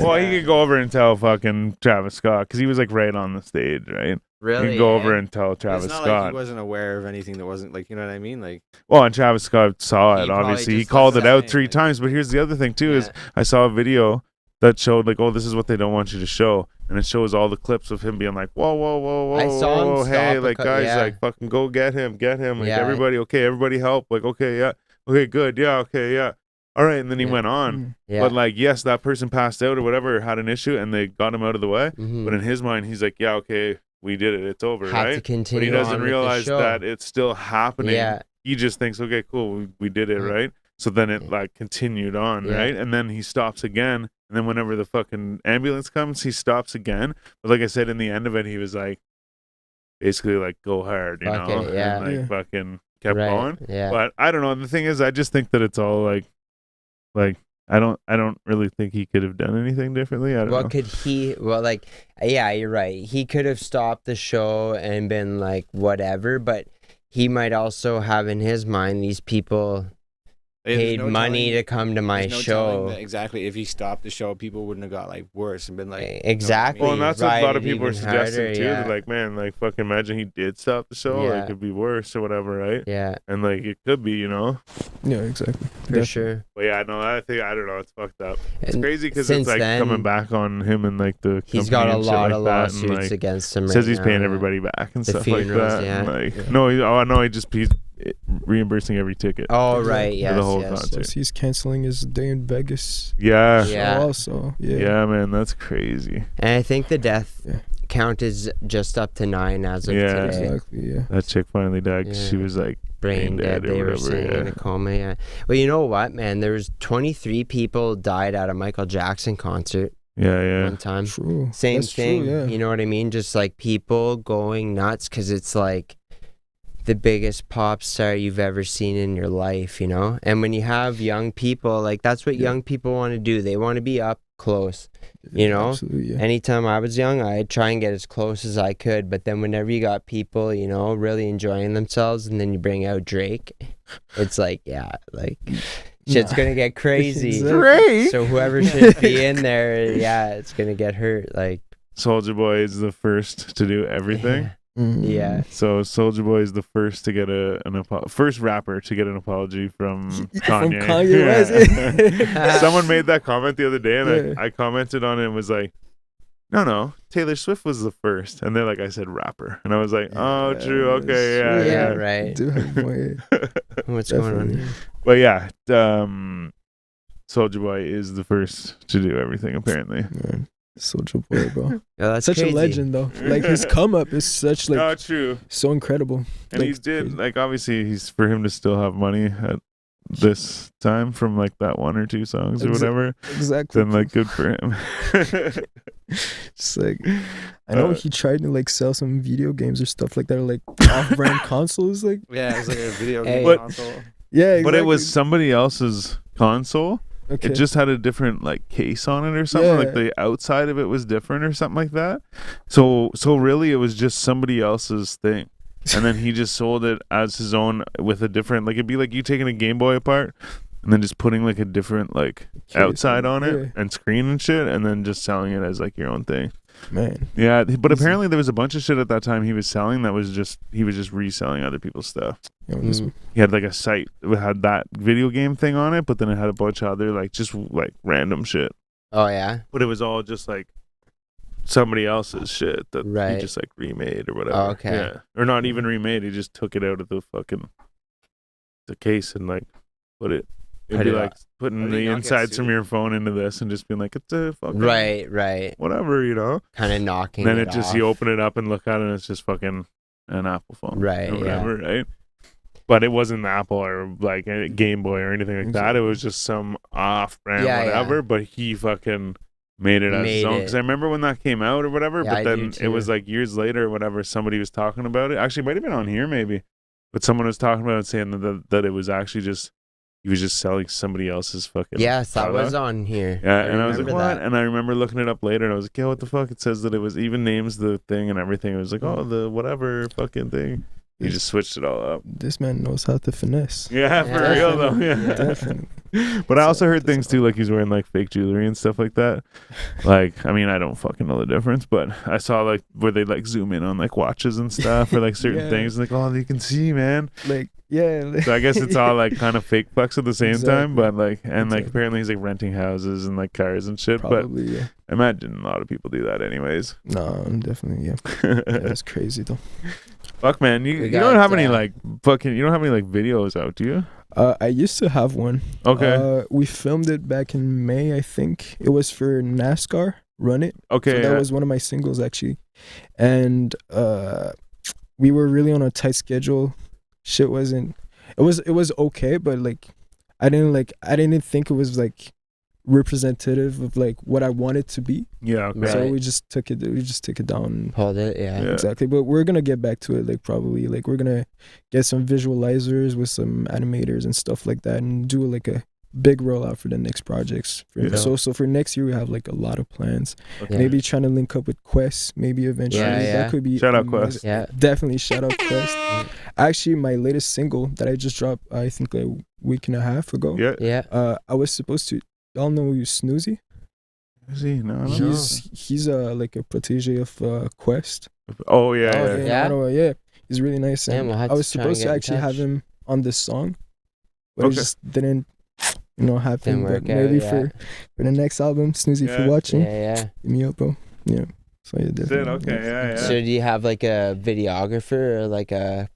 Well, he could go over and tell fucking Travis Scott, because he was like right on the stage, right? Really? You can go over and tell Travis Scott. Like he wasn't aware of anything that wasn't like, you know what I mean? Like, well, and Travis Scott saw it, obviously. He called it out 3 times. But here's the other thing, too, is I saw a video that showed like, oh, this is what they don't want you to show. And it shows all the clips of him being like, whoa, whoa, whoa, whoa, I saw him hey, like, guys, like, fucking go get him. Like, everybody, okay, everybody help. Like, okay, yeah. Okay, good. Yeah, okay, yeah. All right, and then he went on. Yeah. But, like, yes, that person passed out or whatever, had an issue, and they got him out of the way. Mm-hmm. But in his mind, he's like, yeah, okay, we did it. It's over, right? To continue but he doesn't realize that it's still happening. Yeah. He just thinks, okay, cool, we did it, right? So then it, like, continued on, right? And then he stops again. And then whenever the fucking ambulance comes, he stops again. But like I said, in the end of it, he was like, basically like, go hard, you know? And like fucking kept going. Yeah. But I don't know. The thing is, I just think that it's all like I don't really think he could have done anything differently. I don't know. Could he, like, yeah, you're right. He could have stopped the show and been like, whatever. But he might also have in his mind, these people paid money to come to my show. Exactly. If he stopped the show, people wouldn't have got like worse and been like, exactly. Well, and that's what a lot of people are suggesting too. They're like, man, like fucking imagine he did stop the show. Like, it could be worse or whatever, right? Yeah. And like it could be, you know. Yeah, exactly. For sure. But yeah, no, I don't know. It's fucked up. It's crazy because it's like coming back on him and like the. He's got a lot of lawsuits against him. Says he's paying everybody back and stuff like that. Yeah. And like, he's reimbursing every ticket. Oh right, yes, the whole concert. So he's canceling his day in Vegas. Yeah. Also, yeah, man, that's crazy. And I think the death count is just up to 9 as of today. Exactly. Yeah. That chick finally died. Yeah. She was like brain dead. They were saying in a coma. Yeah. Well, you know what, man? There was 23 people died at a Michael Jackson concert. Yeah. One time. True. Same That's thing. True, yeah. You know what I mean? Just like people going nuts because it's like the biggest pop star you've ever seen in your life, you know? And when you have young people, like that's what young people want to do. They want to be up close, you know? Absolutely, yeah. Anytime I was young, I'd try and get as close as I could. But then whenever you got people, you know, really enjoying themselves and then you bring out Drake, it's like, shit's going to get crazy. Drake! So whoever should be in there, it's going to get hurt. Like, Soulja Boy is the first to do everything. Yeah. So Soulja Boy is the first to get first rapper to get an apology from Kanye. From Kanye West. Someone made that comment the other day, and Yeah. I commented on it and was like, no, Taylor Swift was the first. And they're like, I said rapper. And I was like, oh, true. Okay, Yeah, yeah. right. Do have more. What's going on Definitely. here? But yeah, Soulja Boy is the first to do everything, apparently. Man, Soulja Boy, bro. Oh, that's Such crazy. a legend, though. Like his come up is such like No, true. so incredible. And Like, he did, crazy. like, obviously, he's for him to still have money at this time from like that one or two songs or whatever, Exactly. then like good for him. Just like I know he tried to like sell some video games or stuff like that, or like off-brand consoles. Like Yeah, it's like a video Hey. game But- console. yeah, But it was exactly. somebody else's console. Okay. It just had a different like case on it or something. Like Yeah. the outside of it was different or something like that. So really, it was just somebody else's thing. And then he just sold it as his own with a different, like it'd be like you taking a Game Boy apart and then just putting like a different like Case outside on it yeah. and screen and shit, and then just selling it as like your own thing. Man, Yeah, but Easy. apparently there was a bunch of shit at that time he was selling that was just he was just reselling other people's stuff. you know, this, He had like a site that had that video game thing on it, but then it had a bunch of other like just like random shit. Oh yeah. But it was all just like somebody else's shit that he Right. just like remade or whatever. Oh, okay. Yeah. Or not even remade. He just took it out of the case and like put it. It'd Put be it like How putting did the he not get insides from sued? your phone into this and just being like, it's a fucking Right. whatever, you know? Kind of knocking. And then it it just off. you open it up and look at it and it's just fucking an Apple phone. Right, Or yeah. whatever, right? But it wasn't Apple or like a Game Boy or anything like that. It was just some off-brand Yeah, whatever. yeah. But he fucking made it as his Made own. it. Because I remember when that came out or whatever. Yeah, I but do then it was too. like years later or whatever. Somebody was talking about it. Actually, it might have been on here maybe. But someone was talking about it, saying that it was actually just he was just selling somebody else's fucking. Yes, that was product. on here. Yeah, and I was like, remember what? that. And I remember looking it up later, and I was like, yeah, what the fuck? It says that it was even names the thing and everything. It was like, oh, the whatever fucking thing. He just switched it all up. this man knows how to finesse. Yeah, for Yeah. real though. Yeah. Yeah. Definitely. But I also heard That's things too, like he's wearing like fake jewelry and stuff like that. Like, I mean, I don't fucking know the difference, but I saw like where they like zoom in on like watches and stuff or like certain Yeah. things. Like, oh, you can see, man. Like yeah. Like, So I guess it's all like kind of fake flex at the same time, Exactly. but like, and like Exactly. apparently he's like renting houses and like cars and shit. probably yeah. But I imagine a lot of people do that anyways. No, definitely yeah. Yeah, that's crazy though. Fuck, man, you We don't got, have any like fucking you don't have any like videos out, do you? I used to have one. Okay, We filmed it back in May, I think. It was for NASCAR Run It. okay, So that was one of my singles actually. And we were really on a tight schedule. Shit wasn't it was okay, but like I didn't think it was like representative of like what I wanted to be. yeah, okay. Right. So we just took it down. Hold it. Yeah. Yeah. Exactly. But we're gonna get back to it like probably like we're gonna get some visualizers with some animators and stuff like that and do like a big rollout for the next projects. Yeah. So for next year we have like a lot of plans. Okay. Yeah. Maybe trying to link up with Quest, maybe eventually. Yeah, yeah. That could be Shout out amazing. Quest. Yeah. Definitely shout out Quest. Actually, my latest single that I just dropped, I think like a week and a half ago. Yeah. Yeah. I was supposed to. Y'all know who Snoozy? Is he? No, I don't know. He's like a protege of Quest. Oh yeah, Oh, yeah. in Yeah? Ottawa, yeah. He's really nice. Damn, And we'll have I was to try and supposed to get in actually have touch. him on this song, but Okay. it just didn't, happen. Didn't But work out, maybe yeah. for the next album, Snoozy, if Yeah. you're watching, Yeah. hit me up, bro. Yeah. So yeah, That's definitely. it. Okay, yeah, yeah. So do you have like a videographer or like a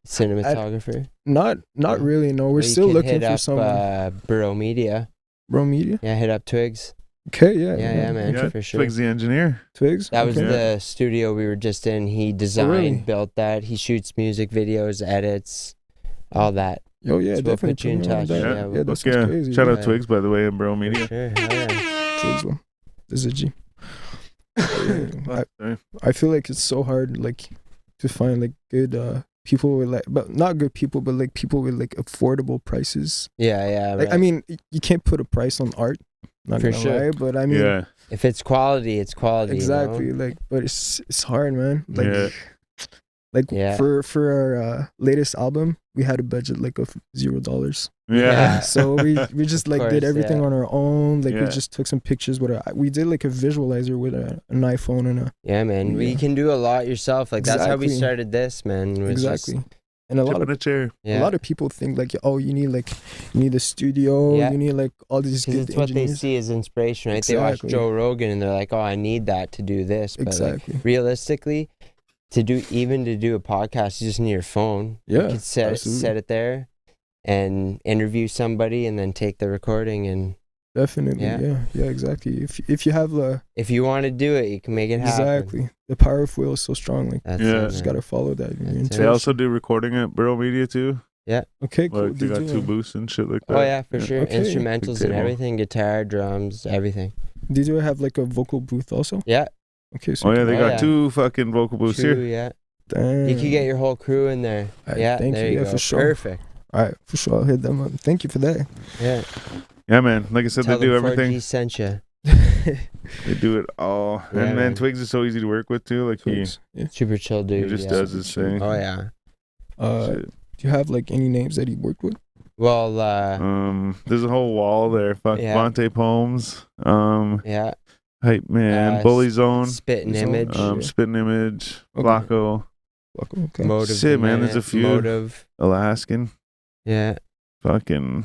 cinematographer? Not Yeah. really. No, we're Or you still could looking hit for up, someone. Bro Media. Bro Media. Yeah, hit up Twigs. Okay, yeah, Yeah, man, Yeah, for sure. Twigs the engineer. Twigs. That was okay. the studio we were just in. He designed, really? built that. He shoots music videos, edits, all that. Oh yeah, So we'll definitely put you in put me on touch, that. yeah, Yeah, we'll- that's Okay. crazy. Shout yeah. out Twigs, by the way, and Bro For Media. sure. Hell yeah. Twigs, bro. This is a G. Fuck, I feel like it's so hard like to find like good people with like, but not good people, but like people with like affordable prices. Yeah, yeah. Like, I right. mean, you can't put a price on art. Not For gonna sure. lie, but I mean, yeah, If it's quality, it's quality. exactly. You know? Like, but it's hard, man. Like, Yeah. Like Yeah. for our latest album, we had a budget like of $0. Yeah. So we just like did course, everything yeah. on our own. Like we Yeah. just took some pictures with we did like a visualizer with an iPhone and a Yeah, man. Yeah. You can do a lot yourself. Like that's how we Exactly. started this, man. was just- exactly. And a lot Tip of in a chair. yeah. a lot of people think like, oh, you need a studio, Yeah. you need like all these 'Cause good it's what they engineers. see as inspiration, right? They watch Exactly. Joe Rogan and they're like, "Oh, I need that to do this." But like, Exactly. realistically, to do a podcast, you just need your phone. Yeah, You can absolutely. set it there, and interview somebody, and then take the recording. And Definitely. Yeah. Yeah, exactly. If you have the if you want to do it, you can make it happen. exactly the power of will is so strong. Like That's Yeah. it, you just man. gotta follow that. Your That's it. intuition. They also do recording at Burrow Media too. Okay, cool. Like they got Did 2 you, booths and shit like that. Oh yeah, for sure. Okay. Instrumentals Big and table. everything, guitar, drums, everything. did you have like a vocal booth also? Yeah. Okay, so Oh yeah, they Oh, got yeah. 2 fucking vocal booths True, here. yeah. damn. You could get your whole crew in there. Alright, Yeah, thank there you. you Yeah, go. for sure. Perfect. All right, for sure. I'll hit them up. Thank you for that. Yeah. Yeah, man. Like I said, Tell they do them everything. 4G sent you. They do it all. Yeah, And man, man. Twigs is so easy to work with too. Like he Yeah. Super chill dude. just yeah. does his thing. Oh yeah. Shit. Do you have like any names that he worked with? Well, There's a whole wall there. Fuck Yeah. Vontae Poems. yeah. Hype Man, Bully Zone, Spitting Zone. image. Yeah. Spitting Image, Okay. Flacco, Okay. Motive. Shit, the man, there's a Minute, few. Motive. Alaskan. Yeah. Fucking.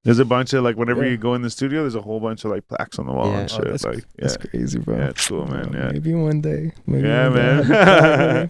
There's a bunch of like whenever Yeah. you go in the studio, there's a whole bunch of like plaques on the wall Yeah. and Oh, shit. that's, like that's yeah, crazy, bro. yeah, it's cool, man. Yeah, Maybe one day. Maybe yeah, one day I'll man. have a plaque,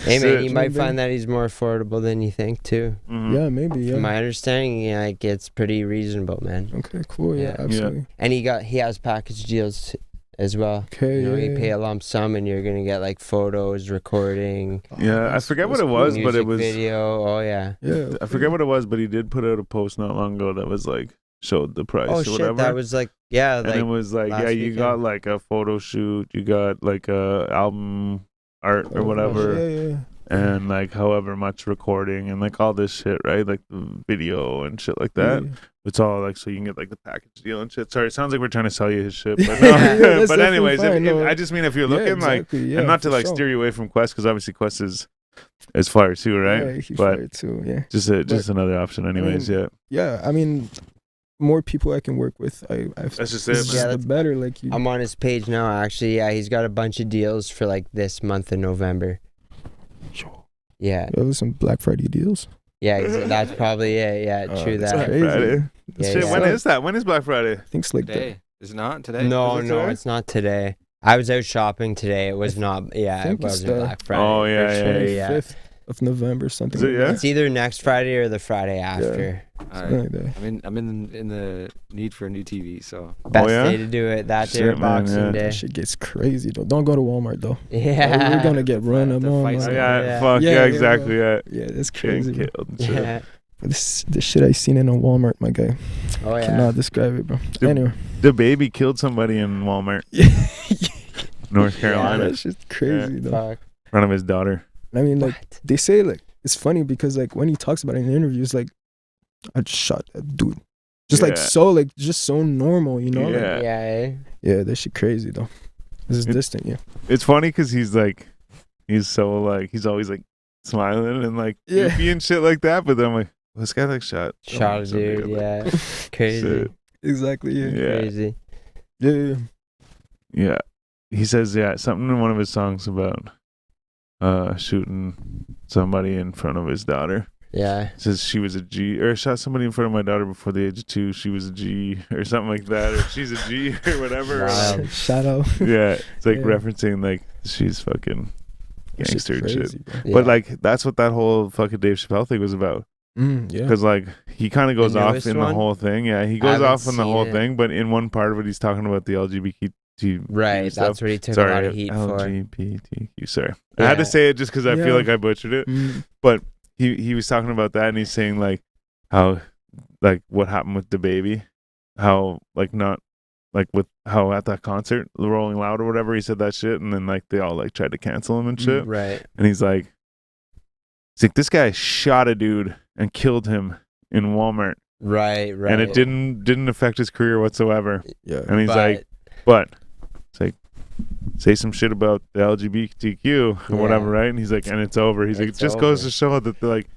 Hey man, Shit. you might Maybe. find that he's more affordable than you think too. Mhm. Yeah, maybe. Yeah. From my understanding, yeah, it gets pretty reasonable, man. Okay, cool. Yeah, Yeah. absolutely. And he has package deals as well. Okay, You know, you yeah. pay a lump sum and you're gonna get like photos, recording, Yeah, I that's- forget what that's it was, cool. but it music was. video. Oh yeah. Yeah, I forget what it was, but he did put out a post not long ago that was like showed the price Oh or shit, whatever. that was like yeah, and like it was like, last yeah, you weekend. got like a photo shoot, you got like a album art or Oh, whatever, Yeah. and like however much recording and like all this shit, right? Like the video and shit like that. Yeah. It's all like so you can get like the package deal and shit. Sorry, it sounds like we're trying to sell you his shit, but Yeah, no. that's But definitely anyways, fine, no. I just mean if you're Yeah, looking like, exactly, yeah, and not to for like sure. steer you away from Quest because obviously Quest is fire too, right? Yeah, he But fired too. Yeah. just another option, anyways. mean, Yeah, Yeah, I mean, more people I can work with, I've that's just it's it, Yeah, man. the better. Like you. I'm on his page now actually. Yeah, he's got a bunch of deals for like this month in November. Yeah. There was some Black Friday deals. Yeah, that's probably it. Yeah, true that's that. crazy. Friday. Yeah, Shit, yeah. when is that? When is Black Friday? I think it's like Today. Is it not today? No, Is it no, today? it's not today. I was out shopping today. It was not. Yeah, think it it's wasn't the- Black Friday. Oh, for yeah, sure, the yeah. 25th of November, something. Is it, like yeah? that. It's either next Friday or the Friday after. All Something right. like that. I'm in the need for a new TV, so Best yeah? day to do it. That day or Shit, man, Boxing yeah. Day. That shit gets crazy though. Don't go to Walmart though. Yeah. We're gonna get run The among. fights Oh, are- yeah, Yeah. fuck Yeah, yeah, yeah, exactly. Yeah, Yeah, that's getting crazy. Bro. killed. and shit. Yeah. The shit I seen in a Walmart, my guy. Oh yeah. Cannot describe it, bro. Dude. Anyway. The baby killed somebody in Walmart, North Carolina, That's just crazy though. Fuck. in front of his daughter. I mean, like What? they say, like it's funny because like when he talks about it in interviews, like I just shot that dude. Just like Yeah. so, like just so normal, you know? Like, Yeah. Yeah. eh? yeah, that shit crazy though. This is It- distant, yeah. It's funny because he's so like he's always like smiling and like Yeah. goofy and shit like that. But then I'm like, well, this guy like shot Shot a somebody, dude. like, Yeah. Crazy. shit. Exactly, yeah. Yeah. Crazy. Yeah. Yeah. He says something in one of his songs about shooting somebody in front of his daughter. Yeah. Says she was a G, or shot somebody in front of my daughter before the age of 2. She was a G, or something like that, or she's a G, or whatever. Wow. Shout out. Yeah, it's like Yeah. referencing like she's fucking That shit's gangster and shit. crazy, bro. Yeah. But like that's what that whole fucking Dave Chappelle thing was about. Yeah. Because like he kind of goes The off newest in one? the whole thing. Yeah, he I goes haven't off in the whole seen it. thing, but in one part of it, he's talking about the LGBT. Right. stuff. That's what he took Sorry, a lot of heat for. LGBTQ. Sorry, I had Yeah. to say it just because I Yeah. feel like I butchered it. Mm. He was talking about that, and he's saying like how like what happened with the baby, how like not like with how at that concert, the Rolling Loud or whatever, he said that shit, and then like they all like tried to cancel him and shit, Right. and he's like this guy shot a dude and killed him in Walmart, Right. Right. and it didn't affect his career whatsoever, Yeah. and he's But- like, but it's like say some shit about the LGBTQ or whatever, right? And he's like, and it's over. He's like, it It's just goes over. to show that they're like,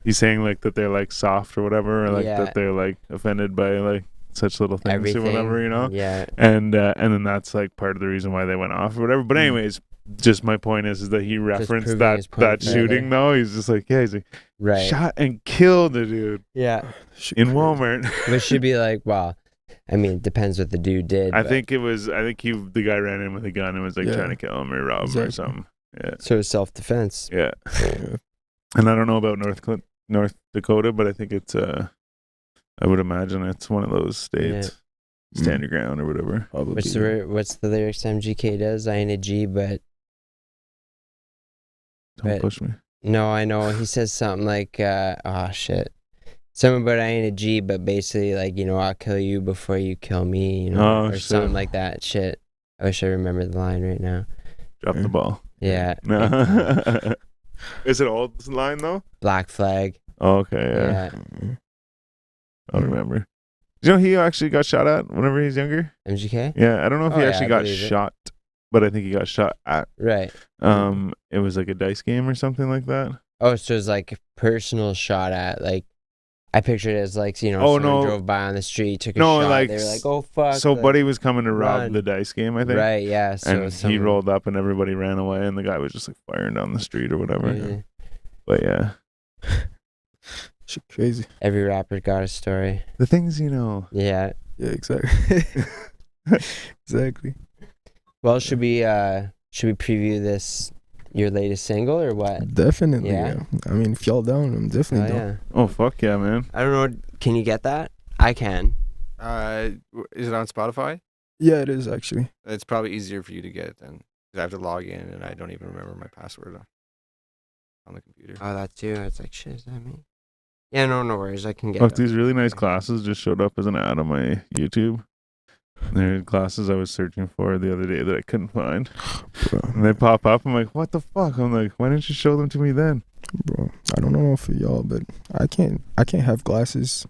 he's saying like that they're like soft or whatever, or like Yeah. that they're like offended by like such little things Everything. or whatever, you know. Yeah. And then that's like part of the reason why they went off or whatever. But anyways, just my point is that he referenced proving that his point further. shooting though. He's just like, yeah, he's like, Right. shot and killed the dude Yeah. Shit in crazy. Walmart. Which should be like, well, I mean, it depends what the dude did. I but- think the guy ran in with a gun and was like Yeah. trying to kill him or rob him or Exactly. something. Yeah. So it's self-defense. Yeah. Yeah. And I don't know about North Dakota, but I think it's I would imagine it's one of those states. Stand your ground or whatever. Probably. What's the lyrics MGK does? I ain't a G, but Don't But- push me. no, I know. He says something like, oh shit. Something about I ain't a G, but basically like, you know, I'll kill you before you kill me, you know, Oh, or shit. something like that shit. I wish I remember the line right now. Drop the ball. Yeah. No. Is it old line though? Black flag. Oh, okay, yeah. Yeah. I don't remember. You know he actually got shot at whenever he was younger? MGK? Yeah, I don't know if Oh, he yeah, actually I got believe it. shot, but I think he got shot at. Right. It was like a dice game or something like that. Oh, so it's like a personal shot at, like, I pictured it as like, you know, Oh, someone no. drove by on the street, took a No, shot. like, They were like, oh, fuck. So like, Buddy was coming to rob run. the dice game, I think. Right, yeah. So And he someone- rolled up and everybody ran away and the guy was just like firing down the street or whatever. Yeah. But yeah. Shit crazy. Every rapper got a story. The things you know. Yeah. Yeah, exactly. Exactly. Well, should we preview your latest single or what? Definitely. Yeah. Yeah. I mean, if y'all down, I'm Oh, definitely down. yeah. Oh fuck yeah, man. I don't know. Can you get that? I can. Is it on Spotify? Yeah, it is actually. It's probably easier for you to get it then. 'Cause I have to log in and I don't even remember my password on the computer. Oh, that too. It's like, shit, is that me? Yeah, no worries. I can get Look, it. these really nice glasses just showed up as an ad on my YouTube. They're glasses I was searching for the other day that I couldn't find. And they pop up. I'm like, what the fuck? I'm like, why didn't you show them to me then? Bro, I don't know for y'all, but I can't have glasses.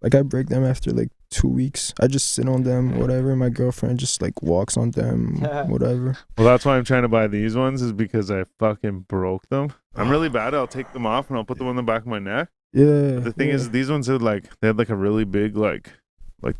Like, I break them after like 2 weeks. I just sit on them, whatever. My girlfriend just like walks on them, whatever. Well, that's why I'm trying to buy these ones, is because I fucking broke them. I'm really bad. I'll take them off and I'll put them on the back of my neck. Yeah. But the thing yeah. is, these ones are like, they had like a really big, like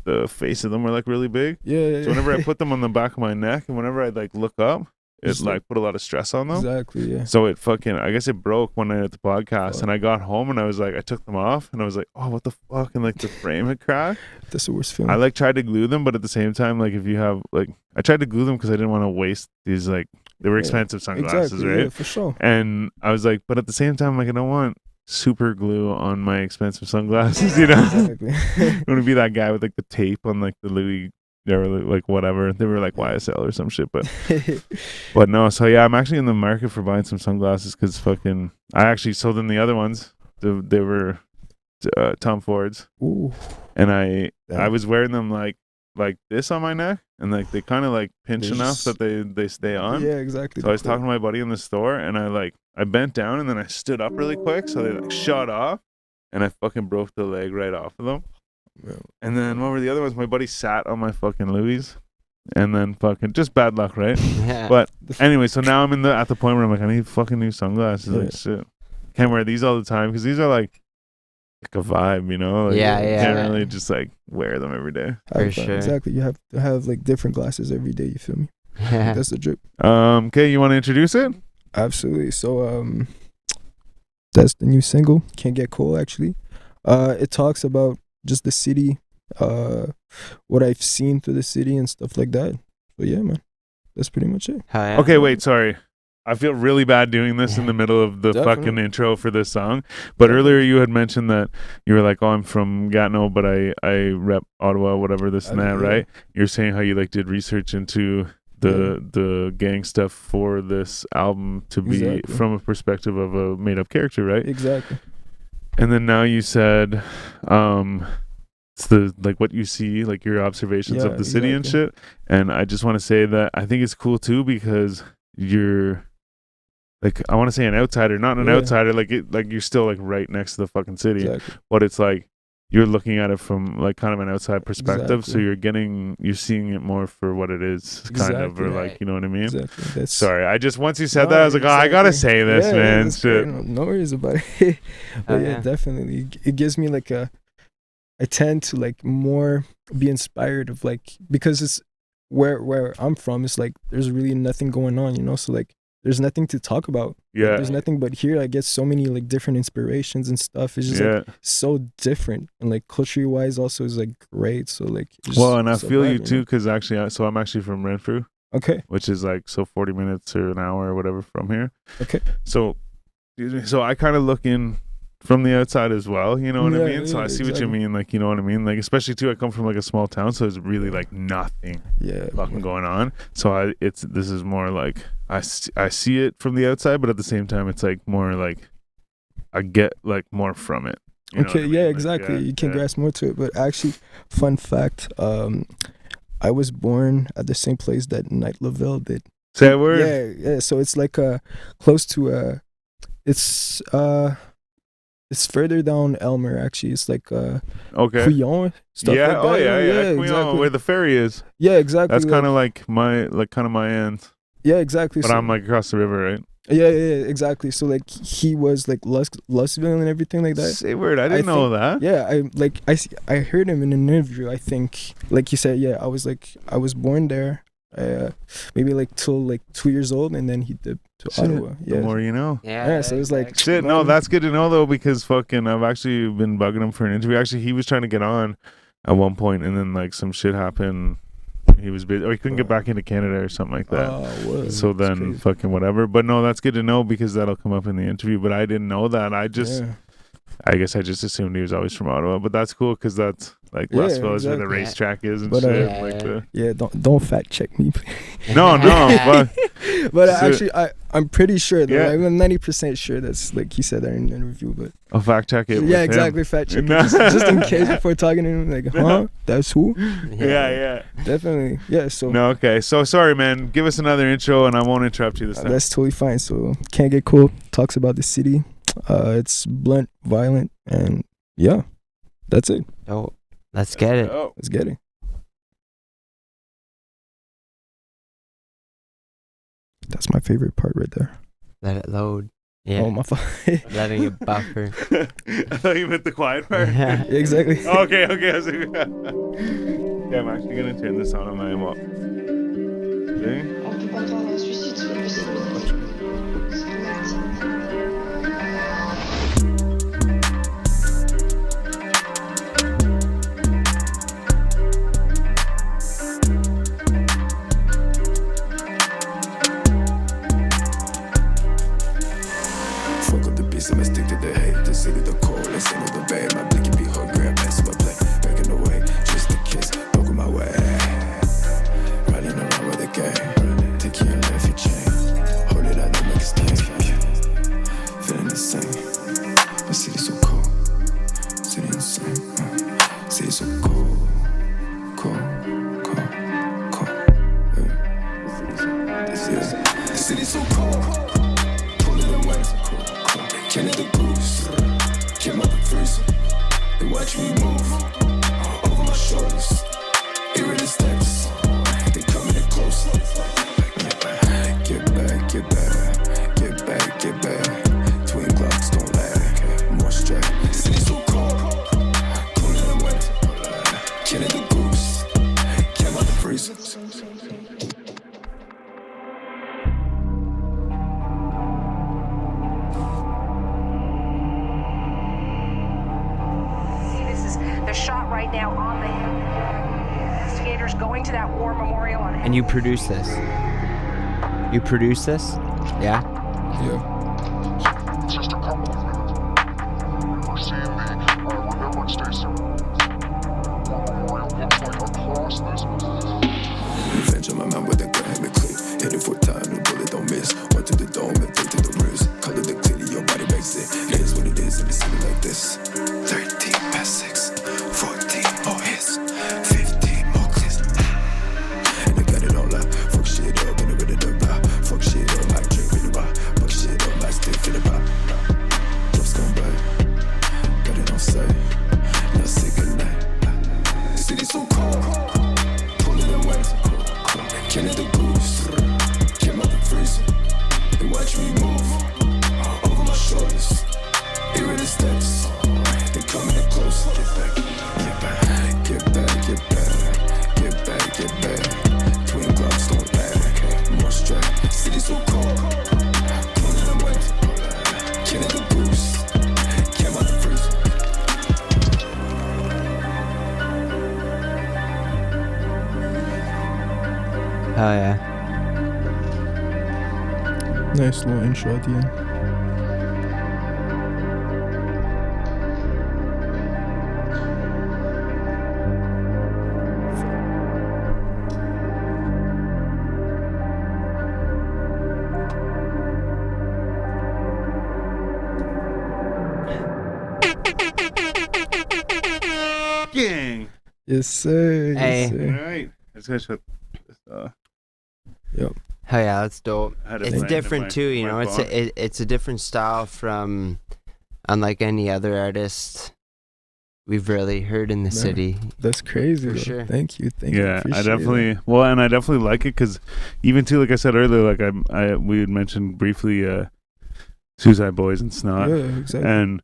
the face of them were like really big. Yeah. So whenever I put them on the back of my neck and whenever I like look up, it Just like put a lot of stress on them. Exactly, yeah. So it fucking, I guess it broke one night at the podcast, Fuck. and I got home and I was like, I took them off and I was like, oh, what the fuck? And like the frame had cracked. That's the worst feeling. I like tried to glue them, but at the same time, like if you have like, I tried to glue them because I didn't want to waste these, like, they were Yeah, expensive sunglasses, exactly, right? yeah, for sure. And I was like, but at the same time, like I don't want super glue on my expensive sunglasses, you know? Exactly. I want to be that guy with like the tape on like the Louis, or like whatever. They were like YSL or some shit, but no. So yeah, I'm actually in the market for buying some sunglasses because fucking, I actually sold them the other ones. They were Tom Ford's, Ooh. and I Damn. was wearing them like this on my neck, and like they kind of like pinch They enough just- that they stay on. Yeah, exactly. So I was talking to my buddy in the store, and I bent down, and then I stood up really quick, so they like shot off, and I fucking broke the leg right off of them. Yeah. And then what were the other ones? My buddy sat on my fucking Louis, and then fucking just bad luck, right? Yeah. But anyway, so now I'm at the point where I'm like, I need fucking new sunglasses. Like Yeah. shit, can't wear these all the time because these are like a vibe, you know? Like, Yeah, you yeah. can't really just like wear them every day. For sure. Exactly. You have to have like different glasses every day. You feel me? Yeah. That's the drip. Okay, you want to introduce it? Absolutely. So that's the new single, Can't Get Cold, actually. It talks about just the city, what I've seen through the city and stuff like that. So yeah, man. That's pretty much it. Hell yeah. Okay, wait, sorry. I feel really bad doing this in the middle of the Definitely. fucking intro for this song. But earlier you had mentioned that you were like, oh, I'm from Gatineau, but I rep Ottawa, whatever, this and that, Yeah. right? You're saying how you like did research into the gang stuff for this album to be Exactly. from a perspective of a made up character, right? Exactly. And then now you said it's the like what you see, like your observations Yeah, of the city and exactly. shit. And I just want to say that I think it's cool too because you're like, I want to say an outsider, not an Yeah. outsider, like you're still like right next to the fucking city, Exactly. but it's like you're looking at it from like kind of an outside perspective, so Exactly. you're seeing it more for what it is, kind of, Exactly. or like, you know what I mean? Exactly. That's Sorry, I just once you said No, that, I was like, oh, I gotta exactly. say this, Yeah, man. that's Shit. great. No worries about it. But Oh, yeah, yeah. definitely. It gives me like I tend to like more be inspired of like, because it's where I'm from, it's like there's really nothing going on, you know? So like there's nothing to talk about. Like, Yeah, there's nothing, but here I get so many like different inspirations and stuff. It's just like yeah. so different, and like culture wise also is like great. So like it's Well, and I so feel vibe, you know? too, because actually, so I'm actually from Renfrew, Okay. which is like 40 minutes or an hour or whatever from here. Okay. So I kind of look in from the outside as well, you know what I Yeah, mean? So yeah, I see what you exactly. mean, like, you know what I mean? Like, especially too, I come from like a small town, so there's really like nothing Yeah. fucking going on. So this is more like I see it from the outside, but at the same time, it's like more like I get like more from it. You know what Okay, I mean? yeah, Like, exactly. yeah, You can yeah. grasp more to it. But actually, fun fact, I was born at the same place that Knight Lavelle did. Say that word. Yeah. So it's like close to it's further down Elmer actually. It's like Okay. Couillon, stuff Yeah. like that. Oh yeah. Queen, exactly. where the ferry is. Yeah, exactly. That's kind of like my end, yeah, exactly. but So, I'm like across the river, right? yeah, exactly. So like he was like Lustville and everything like that. Say word. I didn't know that. Yeah, I heard him in an interview. I think, like he said, yeah, I was born there, maybe like till like 2 years old, and then he dipped to Shit, Ottawa. The Yeah, more you know. yeah. So it was like Shit, no, that's good to know though, because fucking I've actually been bugging him for an interview. Actually, he was trying to get on at one point, and then like some shit happened. He was busy, or he couldn't get back into Canada or something like that. whoa, So that's then crazy. fucking whatever. But no, that's good to know, because that'll come up in the interview. But I didn't know that. I guess I just assumed he was always from Ottawa. But that's cool, because that's like Yeah, Westville is where the exactly. racetrack is and But, shit. Yeah, like yeah. yeah. Don't fact check me, please. No, fuck. But So- actually, I'm pretty sure. Though, Yeah. I'm 90% sure that's like he said that in the interview. But I'll fact check it. with yeah, him. exactly. Fact check No. just in case before talking to him. Like, huh? That's who? Yeah. Definitely. Yeah. So No, okay. So sorry, man. Give us another intro, and I won't interrupt you this time. that's totally fine. So Can't Get Cool talks about the city. It's blunt, violent, and yeah, that's it. Oh, let's get it. Oh. Let's get it. That's my favorite part right there. Let it load. Yeah. Oh my fault. Letting it buffer. I thought you meant the quiet part. Yeah. Exactly. Okay. I was like, yeah, I'm actually gonna turn this on my wall. Okay. On peut pas voir un suicide sous la possibilité. C'est mardi. Fuck up the beats, I'ma stick to the hate. The city, the cold, let's handle the babe. My blicky be hungry, I pass my plate. Back in the way, just a kiss, poke my way. Riding around with a gang. Take your left, your chain. Hold it out, don't make a stain. Feeling the same. The city so cold. City insane. City so cold. Cold. The city so cold. Pulling the winds. Canada Goose, came out the freezer. They watch me move over my shoulders. Here it is steps. They coming in close. Get back. Twin clocks don't lag. More strap. City so cold. Cooler than winter. Canada Goose, came out the freezer. See, this is the shot right now on the investigators going to that war memorial on. And you produce this. You produce this? Yeah. Yeah. Just a couple of minutes. We're seeing the Remembrance Day ceremony. War memorial looks like across this. Revenge on my mind with the gun, had me click. Hit it for time, the bullet don't miss. One to the dome and take to the wrist. Color the clearly, your body makes it. It is what it is in the city like this. 13 past 6, 14 more hits, 15 more clicks. And I got it all out. Fuck shit up and I ready to blow. Fuck shit up like drink in the bar. Fuck shit up like stick in the bar. Drops come by, got it on sight. Now see steps. They coming up close. Get back, get back, get back, get back, get back, get back. Twin Glocks don't lag. More strap, city so cold. Cooling the wind, killing the goose. Came out the freeze. Oh yeah. Nice little intro at the end. Gang. Yes, sir. Hey. Yes, All sir. right. Let's go shut. Yep. Oh yeah, that's dope. I had a It's plan in different my- too, you my know. It's phone. it's a different style from, unlike any other artist we've really heard in the No. city. That's crazy. For though. sure. Thank you. Thank you. Yeah, I Appreciate definitely it. and I definitely like it because even too, like I said earlier, like we had mentioned briefly, Suicide Boys and Snot, Yeah, exactly.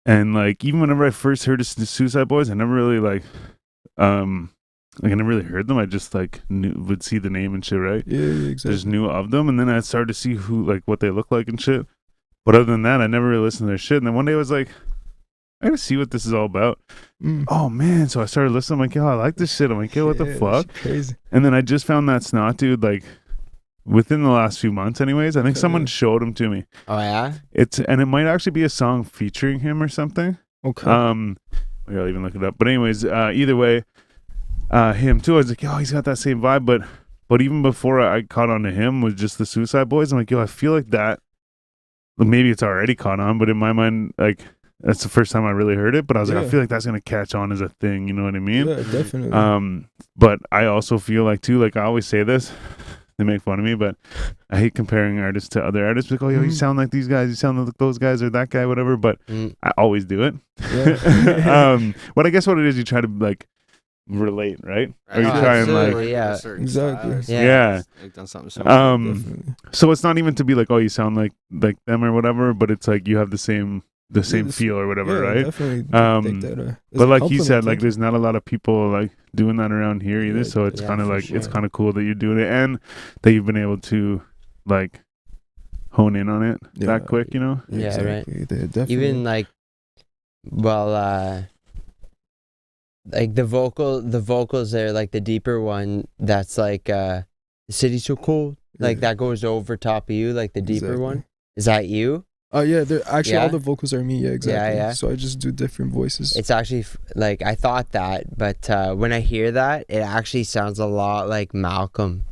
and like even whenever I first heard of Suicide Boys, I never really like I never really heard them. I just like would see the name and shit, right? Yeah, exactly. Just knew of them, and then I started to see who like what they look like and shit. But other than that, I never really listened to their shit. And then one day I was like, I gotta see what this is all about. Mm. Oh man! So I started listening. I'm like, yo, I like this shit. I'm like, yo, what the Yeah, fuck? that's crazy. And then I just found that Snot dude like within the last few months, anyways. I think Okay. someone showed him to me. Oh yeah. And it might actually be a song featuring him or something. Okay. Maybe I'll even look it up. But anyways, either way, him too. I was like, yo, he's got that same vibe. But even before I caught on to him was just the Suicide Boys. I'm like, yo, I feel like that. Maybe it's already caught on, but in my mind, like that's the first time I really heard it. But I was like, I Yeah. feel like that's gonna catch on as a thing. You know what I mean? yeah, definitely. But I also feel like too, like I always say this, they make fun of me, but I hate comparing artists to other artists. Like, oh, yo, you Mhm. sound like these guys, you sound like those guys or that guy, whatever. But Mm. I always do it. Yeah. But I guess what it is, you try to like relate, right? Or you Oh, try and like, absolutely, yeah. Exactly. Yeah. Like done something similar. Definitely. so it's not even to be like, oh, you sound like them or whatever, but it's like you have the same feel or whatever, Yeah, right? Definitely. Take that, as But a like he compliment, said, like thank you. there's not a lot of people like doing that around here either. Yeah, So it's yeah, kind of for like it's sure. kind of cool that you're doing it and that you've been able to like hone in on it Yeah. that quick, you know? Yeah, right. Exactly. Definitely. Even like, well, like the vocals there, like the deeper one, that's like the city's so cold, like Yeah. that goes over top of you, like the deeper Exactly. one. Is that you? Oh yeah, actually all Yeah? the vocals are me. Yeah, exactly. yeah. So I just do different voices. It's actually like I thought that, but when I hear that, it actually sounds a lot like Malcolm.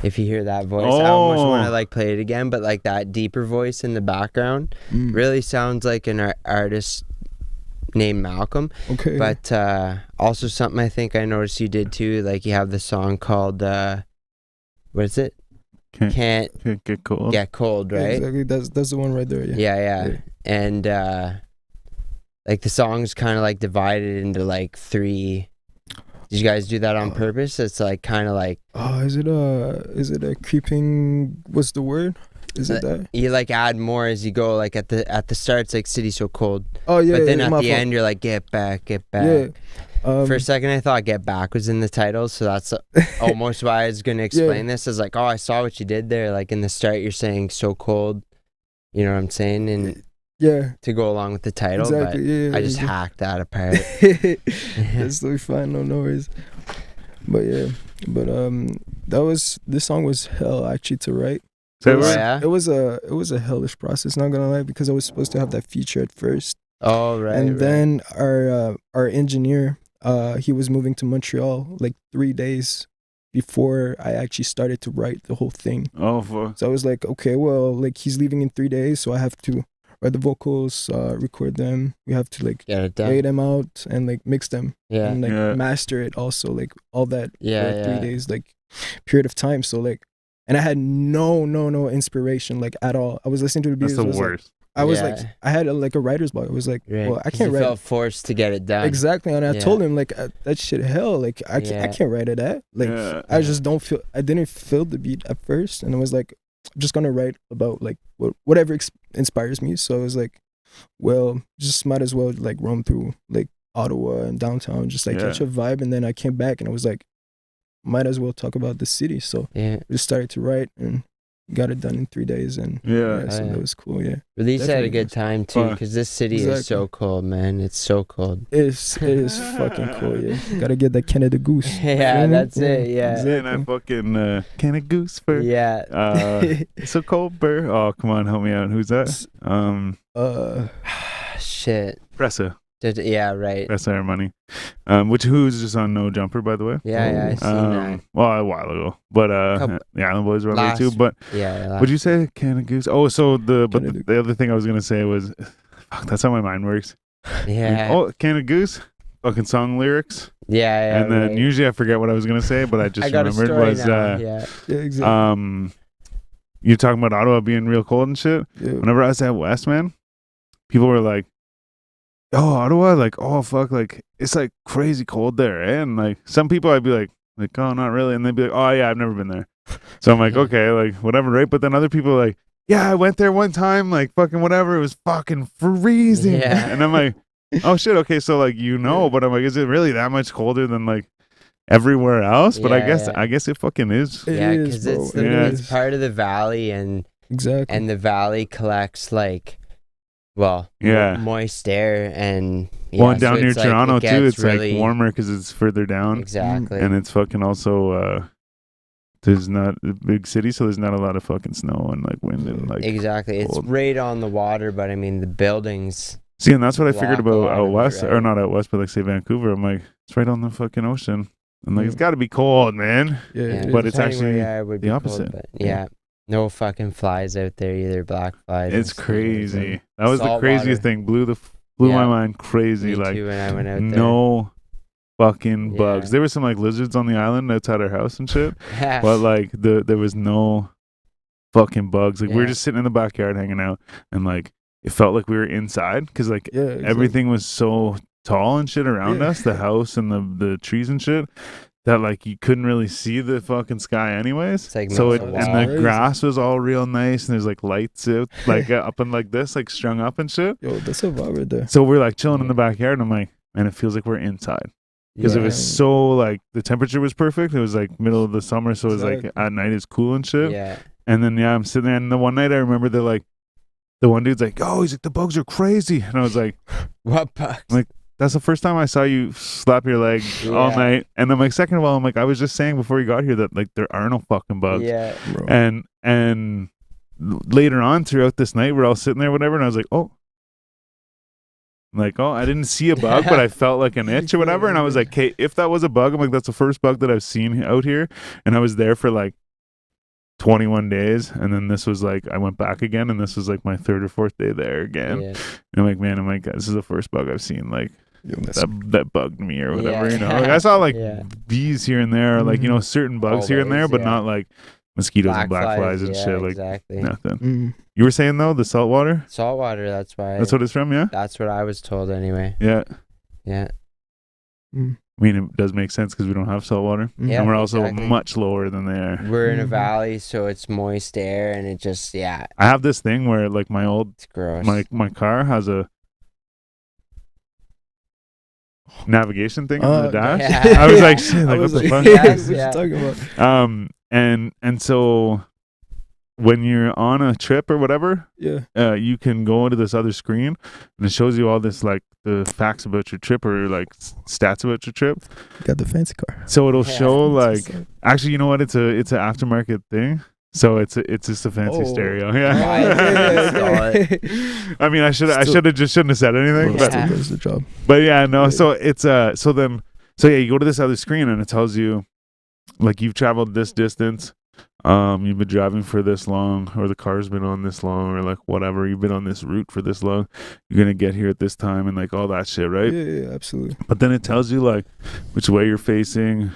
If you hear that voice, I almost want to Oh. like play it again, but like that deeper voice in the background Mm. really sounds like an artist named Malcolm. Okay. But also something I think I noticed you did too, like you have the song called what is it? Can't Get cold. Get Cold, Yeah, right? exactly. That's the one right there. Yeah. Yeah. Yeah. And like the song's kind of like divided into like 3. Did you guys do that on purpose? It's like kind of like Oh, is it a creeping? What's the word? Is it that? you like add more as you go. Like at the start, it's like City So Cold, Oh yeah. but then yeah, at my the fault. end, you're like Get Back, Get Back. Yeah. For a second, I thought Get Back was in the title, so that's almost why I was going to explain this. As like, oh, I saw what you did there. Like in the start, you're saying So Cold. You know what I'm saying? And Yeah. to go along with the title, Exactly. but Yeah. I just hacked that apart. That's totally fine. No worries. But yeah. But this song was hell actually to write. Say Oh, what? yeah? It was a hellish process. Not gonna lie, because I was supposed to have that feature at first. Oh, right. And right. then our engineer, he was moving to Montreal like 3 days before I actually started to write the whole thing. Oh, fuck. So I was like, okay, well, like he's leaving in 3 days, so I have to write the vocals, record them. We have to like Get it lay done. them out and like mix them Yeah. and like Yeah. master it also, like all that Yeah, for 3 yeah. days, like period of time. So like, and I had no inspiration like at all. I was listening to the beats. That's the I was like, worst. I was Yeah. like, I had like a writer's block. I was like, Right. well, I 'Cause can't you write. felt forced to get it done. Exactly, and I Yeah. told him like that shit hell. Like I Yeah. can't write it at. Like Yeah. I just don't feel. I didn't feel the beat at first, and I was like, I'm just gonna write about like whatever inspires me. So I was like, well, just might as well like roam through like Ottawa and downtown, just like catch a vibe. And then I came back and I was like, might as well talk about the city. So Yeah. we just started to write and got it done in 3 days. And so that was cool. Yeah, Release had a Definitely. good time too, because this city is Exactly. so cold, man. It's so cold. it is fucking cool. Yeah, gotta get that Canada Goose. Yeah, Feel me? that's it. Yeah. And I fucking can of goose for Yeah. so cold burr. Oh, come on, help me out. Who's that? Shit. Pressa. Yeah, right. Pressa our money. Who's just on No Jumper, by the way. Yeah, I seen that. Well, a while ago, but Couple- the Island Boys were on there last- too. But Yeah. would you say can of goose? Oh, so the Canada- other thing I was gonna say was, fuck, that's how my mind works. Yeah. Oh, can of goose. Fucking song lyrics. Yeah. And then right. usually I forget what I was gonna say, but I just I got a remembered story was now. Yeah. Yeah, exactly. you're talking about Ottawa being real cold and shit. Yeah. Whenever I was at West, man, people were like, "Oh, Ottawa, like, oh fuck, like it's like crazy cold there." Eh? And like some people, I'd be like, "Oh, not really," and they'd be like, "Oh yeah, I've never been there." So I'm like, okay, like whatever, right? But then other people are like, "Yeah, I went there one time, like fucking whatever, it was fucking freezing." Yeah. And I'm like, "Oh shit, okay, so like but I'm like, is it really that much colder than like everywhere else?" But Yeah. I guess it fucking is. It Yeah, is, because bro. it's is. part of the valley, and Exactly. the valley collects like, well, Yeah. moist air, and Well, and so down near it's like, Toronto it too, gets it's really, like warmer because it's further down. Exactly. And it's fucking also there's not a big city, so there's not a lot of fucking snow and like wind and like Exactly. It's cold. right on the water, but I mean the buildings. See, and that's what I figured block a about lot out of it, west, or right? not out west, but like say Vancouver. I'm like, it's right on the fucking ocean, and like Mm. it's got to be cold, man. Yeah, Yeah, it But is. it's depending where actually you are, it would the be cold, opposite. but yeah, no fucking flies out there either. Black flies. and It's stuff. crazy. That was the Salt craziest water. thing. Blew my Yeah. mind crazy. Me Like too when I went out there. no fucking Yeah. bugs. There were some like lizards on the island outside our house and shit. Yeah. But like there was no fucking bugs. Like we were Yeah. just sitting in the backyard hanging out, and like it felt like we were inside because like Yeah, exactly. everything was so tall and shit around Yeah. us, the house and the trees and shit, that like you couldn't really see the fucking sky anyways. It's like So mixed it, with and water. the Crazy. grass was all real nice, and there's like lights out like up and like this, like strung up and shit. Yo, that's a vibe right there. So we're like chilling in the backyard, and I'm like, man, it feels like we're inside. Because it was Yeah. so like the temperature was perfect. It was like middle of the summer, so it was like Exactly. at night it's cool and shit. Yeah. And then I'm sitting there, and the one night I remember they're like, the one dude's like, "Oh, he's like the bugs are crazy," and I was like, What bugs? Like, "That's the first time I saw you slap your leg all Yeah. night." And then like second of all, I'm like, I was just saying before you got here that like there are no fucking bugs. Yeah. Bro. And later on throughout this night, we're all sitting there, whatever, and I was like, oh. I'm like, oh, I didn't see a bug, but I felt like an itch or whatever. And I was like, okay, if that was a bug, I'm like, that's the first bug that I've seen out here. And I was there for like 21 days. And then this was like, I went back again, and this was like my third or fourth day there again. Yeah. And I'm like, man, this is the first bug I've seen like Yo, that's that bugged me or whatever, Yeah. you know. Like, I saw like Yeah. bees here and there, like, you know, certain bugs here and there, Always, but yeah. not like mosquitoes and black flies and yeah, shit. Like exactly. nothing. Mm. You were saying though, the salt water? Salt water. That's why. That's what it's from, yeah? That's what I was told anyway. Yeah. Yeah. Mm. I mean, it does make sense because we don't have salt water. Yeah. And we're also exactly. much lower than they are. We're in a Mhm. valley, so it's moist air, and it just I have this thing where like my old it's gross. my car has a navigation thing on the dash. yeah. I was like, shit, I like what was the like, fuck? Yes, what yeah. you talking about? And so when you're on a trip or whatever, Yeah. you can go into this other screen, and it shows you all this like the facts about your trip or like stats about your trip. Got the fancy car. So it'll Yeah. show like, It's just actually, you know what? It's an aftermarket thing. So it's just a fancy Oh. Yeah, stereo. yeah. I mean, I Still- shouldn't have said anything, Bro, but Yeah. still does the job. yeah, no. Good. So it's so yeah, you go to this other screen, and it tells you like you've traveled this distance, you've been driving for this long, or the car's been on this long, or like whatever, you've been on this route for this long, you're gonna get here at this time, and like all that shit, right? Yeah, absolutely. But then it tells you like which way you're facing,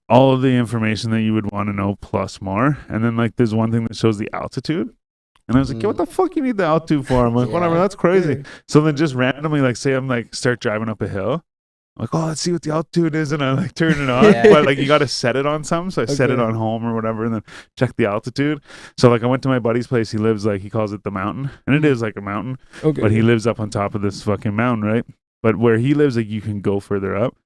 all of the information that you would want to know plus more. And then like there's one thing that shows the altitude. And I was like, "Yo, what the fuck you need the altitude for?" I'm like, whatever, Yeah. that's crazy. Yeah. So then just randomly, like say I'm like start driving up a hill, I'm like, oh, let's see what the altitude is, and I like turn it on. Yeah. But like you got to set it on something, so I set it Okay. on home or whatever, and then check the altitude. So like I went to my buddy's place. He lives like he calls it the mountain, and it is like a mountain, Okay. but he lives up on top of this fucking mountain, right? But where he lives, like you can go further up.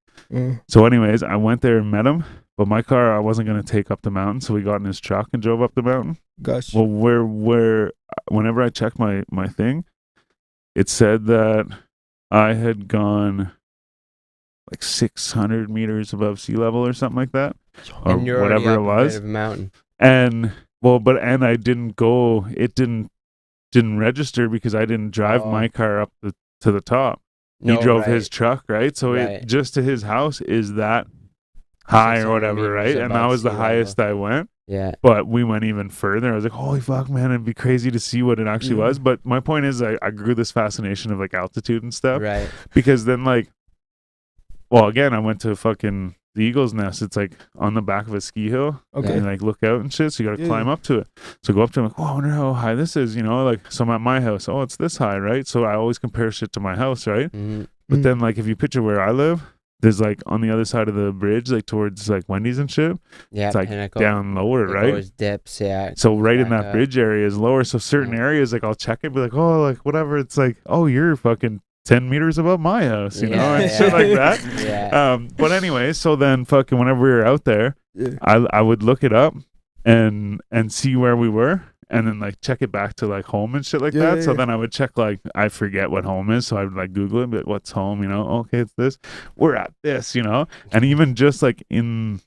So anyways, I went there and met him, but my car I wasn't gonna take up the mountain, so we got in his truck and drove up the mountain. Gosh. Well, whenever I checked my thing, it said that I had gone like 600 meters above sea level or something like that, or And you're already whatever up it a bit was. of a mountain. And and I didn't go. It didn't register because I didn't drive Oh. my car up to the top. He No, drove right. his truck, right? So Right. it just to his house is that high or 600 whatever, right? meters And that above was the sea level. highest I went. Yeah. But we went even further. I was like, holy fuck, man, it'd be crazy to see what it actually Yeah. was. But my point is, I grew this fascination of like altitude and stuff Right. because then, like, well, again, I went to fucking the Eagle's Nest. It's like on the back of a ski hill. Okay. And like look out and shit. So you got to Yeah. climb up to it. So go up to it, like, oh, I wonder how high this is, you know? Like, so I'm at my house. Oh, it's this high, right? So I always compare shit to my house, right? Mhm. But then, like, if you picture where I live, there's like on the other side of the bridge, like towards like Wendy's and shit. Yeah. It's like pinnacle. down lower, It right? goes dips. Yeah. So right in back that up. bridge area is lower. So certain Yeah. areas, like I'll check it, be like, oh, like whatever. It's like, oh, you're fucking 10 meters above my house, you know, Yeah, and shit like that. Yeah. But anyway, so then fucking whenever we were out there, Yeah. I would look it up and see where we were. And then like check it back to like home and shit like Yeah, that. yeah, So yeah. then I would check like I forget what home is, so I would like Google it, and be like, what's home? You know, okay, it's this. We're at this, you know. And even just like in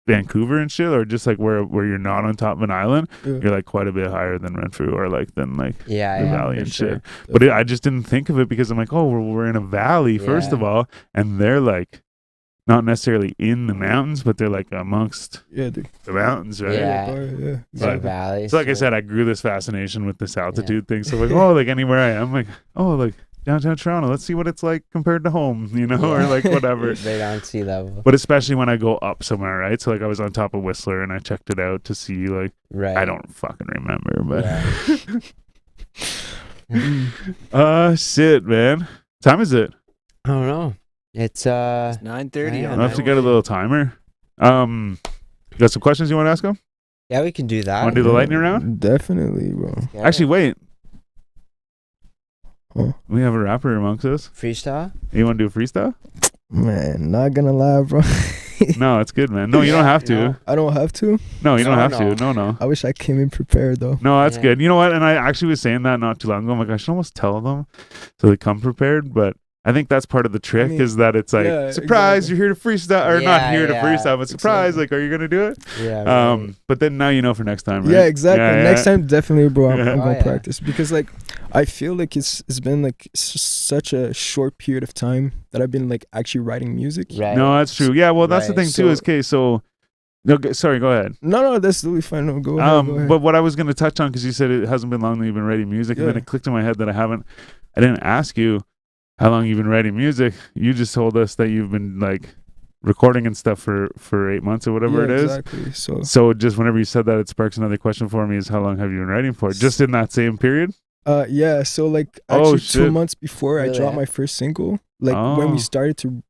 Vancouver and shit, or just like where you're not on top of an island, Yeah. you're like quite a bit higher than Renfrew or like than like Yeah. the Yeah. valley for and sure. shit. But I just didn't think of it because I'm like, oh, we're in a valley first Yeah. of all, and they're like not necessarily in the mountains, but they're like amongst Yeah, dude. the mountains, right? Yeah. Yeah. It's a But- valley. So like I said, I grew this fascination with this altitude thing. So like, oh, like anywhere I am, like, oh, like downtown Toronto, let's see what it's like compared to home, you know, or Yeah. like whatever. Right on sea level. But especially when I go up somewhere, right? So like I was on top of Whistler and I checked it out to see like Right. I don't fucking remember, but Yeah. shit, man. Time is it? I don't know. It's It's 9:30. Yeah. on I have to my get a way. little timer. You got some questions you want to ask him? yeah, we can do that. Wanna do the lightning round? Definitely, bro. Yeah. Actually, wait. Huh? We have a rapper amongst us. freestyle. You want to do a freestyle? Man, not gonna lie, bro. No, it's good, man. No, you don't have to. No. I don't have to. No, you don't No, have no. to. No, no. I wish I came in prepared though. No, that's Yeah. good. You know what? And I actually was saying that not too long ago. I'm like, I should almost tell them so they come prepared. But I think that's part of the trick mean, is that it's like, yeah, surprise, exactly. you're here to freestyle. Or not Yeah, here to yeah. freestyle, but surprise. Exactly. Like, are you going to do it? Yeah. right. But then now you know for next time, right? Yeah, exactly. Yeah, Next yeah. time, definitely, bro. I'm Yeah. gonna Oh, yeah. practice because, like, I feel like it's been like such a short period of time that I've been like actually writing music. Right. No, that's true. Yeah, well, that's the Right. thing, too, is, okay, so, no, sorry, go ahead. No, that's totally fine. No, go ahead. Go ahead. But what I was going to touch on, because you said it hasn't been long that you've been writing music, and then Yeah. it clicked in my head that I didn't ask you how long you've been writing music. You just told us that you've been like recording and stuff for 8 months or whatever Yeah, it is. Exactly. So just whenever you said that, it sparks another question for me: is how long have you been writing for? Just in that same period? Yeah. So like Oh, actually 2 shit. months before I Really? dropped my first single, like when Oh. we started to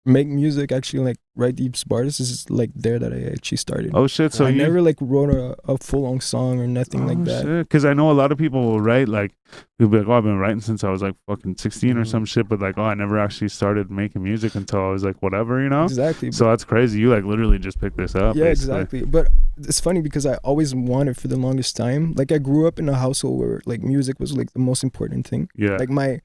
make music, actually like write these bars, this is like there that I actually started. Oh shit! So I you never like wrote a full long song or nothing like that. Because I know a lot of people will write like people be like, oh, I've been writing since I was like fucking 16 or Mhm. some shit, but like, oh, I never actually started making music until I was like whatever, you know. Exactly. So that's crazy. You like literally just picked this up. Yeah, basically. exactly. But it's funny because I always wanted for the longest time. Like I grew up in a household where like music was like the most important thing. Yeah. Like my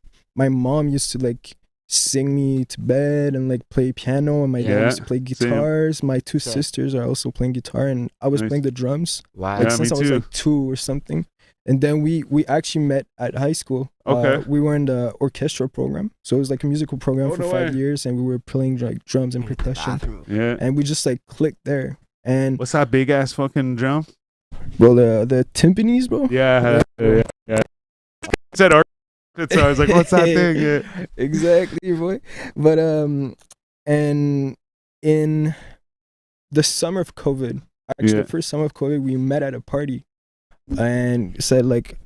mom used to like sing me to bed and like play piano, and my Yeah, dad used to play guitars. My two Sure. sisters are also playing guitar, and I was Nice. playing the drums Wow. like Yeah, since me I was too. like 2 or something. And then we actually met at high school. Okay. We were in the orchestra program, so it was like a musical program Oh, for no 5 way. years, and we were playing like drums and percussion, Yeah. and we just like clicked there. And What's that big ass fucking drum? well, the timpanis, bro. Yeah. Yeah. I said art. So I was like, what's that thing? Yeah. Exactly, boy. But and in the summer of COVID, actually Yeah. the first summer of COVID, we met at a party and said like,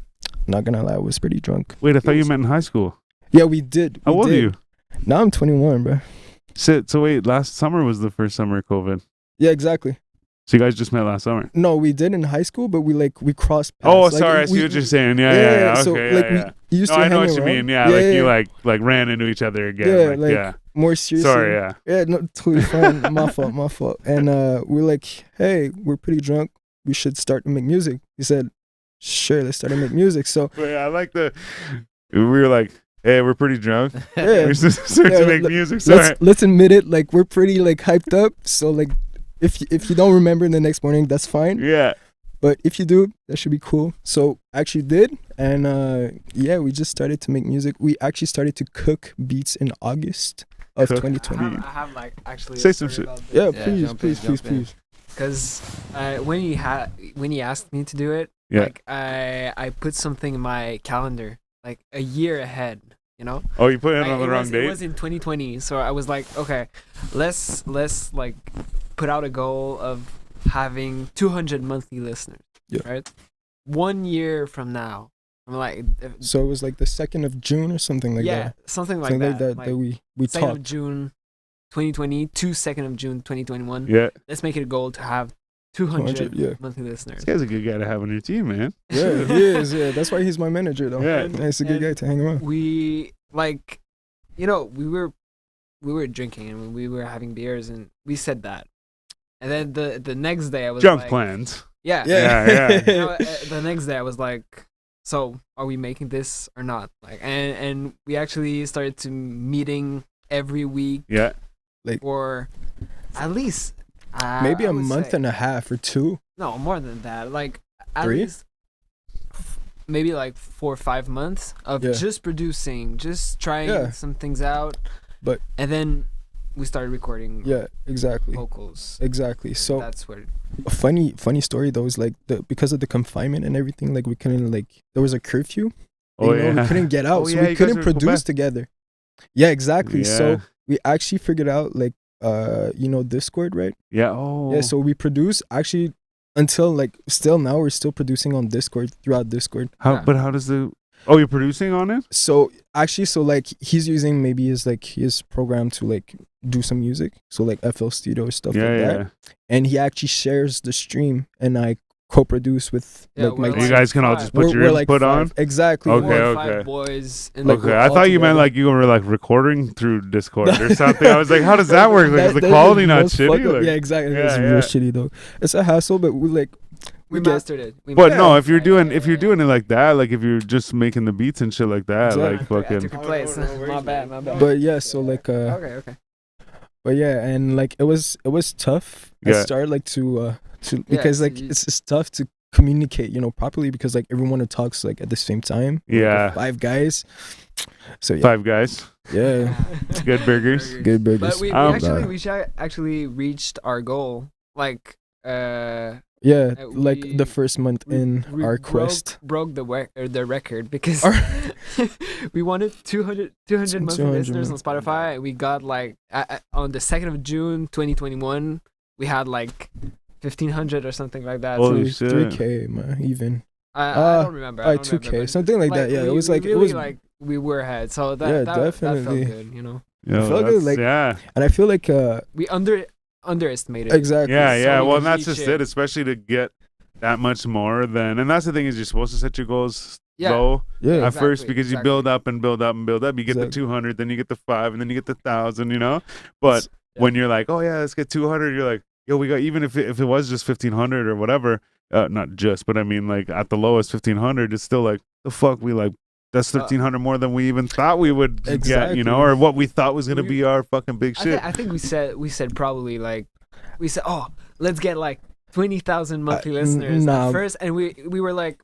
not gonna lie, I was pretty drunk. Wait, I thought you meant in high school. Yeah, we did. How we old are did. you? Now I'm 21, bro. Shit. So wait, last summer was the first summer of COVID. Yeah, exactly. So you guys just met last summer. No, we did in high school, but we crossed paths. Oh, Like, sorry. I see what you're saying. Yeah. Okay. So yeah, like yeah. we used No, to I know hang what you around. mean. Yeah, like you like ran into each other again. Yeah, like, like yeah. more seriously. Sorry, yeah. Yeah, no, totally fine. My fault. And we're like, hey, we're pretty drunk. We should start to make music. He said, sure, let's start to make music. So But yeah, I like we were like, hey, we're pretty drunk. yeah, We start to make music. Sorry. let's admit it. Like we're pretty like hyped up. So like, if you don't remember the next morning, that's fine. Yeah. But if you do, that should be cool. So I actually did, and yeah, we just started to make music. We actually started to cook beats in August of Cook 2020. I have like actually Say some shit. Yeah, Yeah, please, jump in, please, jump please, in. please. because when he asked me to do it, Yeah. like I put something in my calendar like a year ahead. You know, Oh, you put it on the it wrong was, date? It was in 2020, so I was like, okay, let's like put out a goal of having 200 monthly listeners. Yeah. Right. 1 year from now, I'm like, So it was like the 2nd of June or something like yeah, that. something like Something that. that we 2nd of talked. June 2020 to 2nd of June 2021. Yeah. Let's make it a goal to have 200 200, yeah. monthly listeners. This guy's a good guy to have on your team, man. Yeah, he is. Yeah, that's why he's my manager though. Yeah. And he's a good And guy to hang around. We like, you know, we were drinking and we were having beers and we said that, and then the next day I was Junk like, plans. yeah, Yeah. You know, the next day I was like, so are we making this or not? Like, and we actually started to meeting every week Yeah. for at least Maybe I a would month say- and a half or two. No, more than that. Like at 3? least maybe like 4 or 5 months of Yeah. just producing, just trying Yeah. some things out. But- and then we started recording Yeah, exactly. vocals. Exactly. So That's where a funny story though is like because of the confinement and everything, like we couldn't there was a curfew. Oh, you know, yeah. we couldn't get out, Oh, so yeah, we you guys couldn't were in produce Quebec. together. Yeah, exactly. Yeah. So we actually figured out like Discord, right? Yeah. Oh. Yeah, so we produce actually until like still now we're still producing on Discord throughout Discord. How? Yeah. But how does Oh, you're producing on it? So actually, so like he's using maybe his program to like do some music, so like FL Studio stuff Yeah. like Yeah. that, and he actually shares the stream, and I co-produce with Yeah, like my. we're You like guys can all five. just put your like input on. 5. Exactly. Okay, 4 or okay. 5 boys. And Like, Okay, we're I all thought you meant together. like you were like recording through Discord or something. I was like, how does that work? Like, is the That quality is not most fucked shitty? up. Like, Yeah, exactly. Yeah, It's yeah. real shitty though. It's a hassle, but we we get- mastered it. We But mastered no, it. if you're doing Yeah, yeah. it like that, like if you're just making the beats and shit like that, Exactly. like I fucking. took your place. My bad. But yeah, so like Okay. but yeah, and like it was tough at Yeah. start like to because like you- it's tough to communicate, properly because like everyone talks like at the same time. Like, Yeah. 5 guys. So yeah, 5 guys, yeah, good burgers. good burgers. But we Um, actually reached our goal. Like Yeah, we- like the first month in we our broke, quest. broke the record because Our- we wanted 200 monthly 200 listeners on Spotify. We got like on the 2nd of June 2021 we had like 1,500 or something like that. Holy So shit. 3K, man, even. I don't remember. I don't 2K, remember, but, something like that. Yeah, it was like really, it was, like we were ahead. So that Yeah, that felt definitely. good, you know. Yo, felt good, that's- like- yeah, and I feel like We underestimated. exactly. yeah. we Well, could that's reach just it. it. Especially to get that much more than, and that's the thing is you're supposed to set your goals Yeah. low Yeah, at first Exactly, because you exactly. build up and build up and build up. You get Exactly. the 200, then you get the 5, and then you get the 1,000. But when you're like, oh yeah, let's get 200, you're like, yo, we got, even if it was just 1,500 or whatever, not just, but I mean like at the lowest 1,500, it's still like the fuck we like. That's 1,300 more than we even thought we would get, Exactly. or what we thought was gonna We- be our fucking big shit. I think we said probably like we said, oh, let's get like 20,000 monthly listeners nah. at first, and we were like,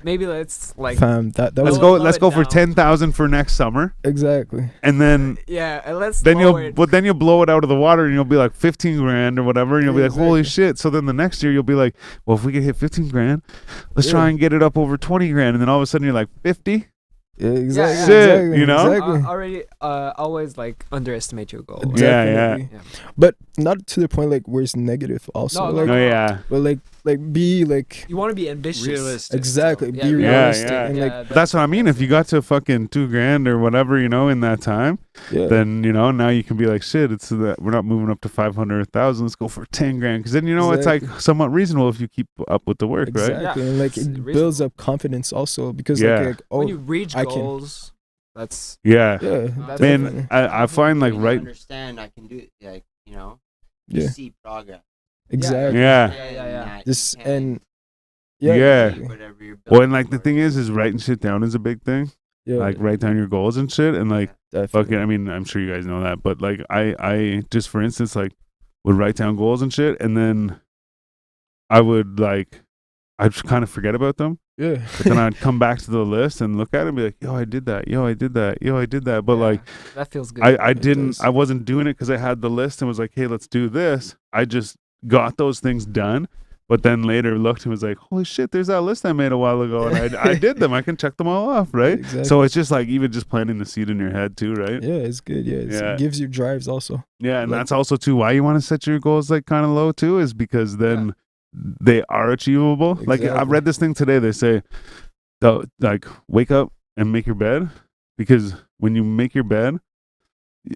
maybe let's like fam, that Let's was go. lower Let's it go for down. 10,000 for next summer, exactly. and then and let's then lower you'll it. but then you'll blow it out of the water, and you'll be like 15 grand or whatever, and you'll be like, holy Exactly. shit. So then the next year you'll be like, well, if we can hit 15 grand, let's Yeah. try and get it up over 20 grand, and then all of a sudden you're like 50. Yeah, exactly. yeah. Shit, exactly, you know? Exactly. Already always like underestimate your goal. Yeah, yeah. Definitely. But not to the point like where it's negative also. No, like Oh yeah, but like like be like You want to be ambitious. Realistic. exactly Yeah, be yeah, realistic yeah. and like That's what I mean. If you got to fucking $2,000 or whatever, you know, in that time, yeah. then you know now you can be like, shit, it's that we're not moving up to 500 or 1,000. Let's go for 10 grand, because then you know it's like somewhat reasonable if you keep up with the work, right? Exactly, Yeah, and like it's it builds up confidence also because like oh When you reach I can- goals, that's Yeah, yeah That's definitely. man. I find like When you right. understand I can do it, like, you know, you Yeah, see progress. exactly. Yeah. Yeah. This You can and yeah, Yeah. exactly. whatever you're Well, building and like the towards. thing is writing shit down is a big thing. Yeah, Like write down your goals and shit, and like definitely. fucking. I mean, I'm sure you guys know that, but like I just for instance like would write down goals and shit, and then I would like I'd just kind of forget about them. Yeah, But then I'd come back to the list and look at it and be like, yo, I did that. Yo, I did that. Yo, I did that. But Yeah, like, that feels good. I It didn't, does. I wasn't doing it because I had the list and was like, hey, let's do this. I just got those things done. But then later looked and was like, holy shit, there's that list I made a while ago. And I did them. I can check them all off, right? Exactly. So it's just like even just planting the seed in your head too, right? yeah, it's good. Yeah, Yeah. it gives you drives also. Yeah, and Like- that's also too why you want to set your goals like kind of low too, is because then they are achievable. Like I Exactly. read this thing today. They say, like wake up and make your bed, because when you make your bed,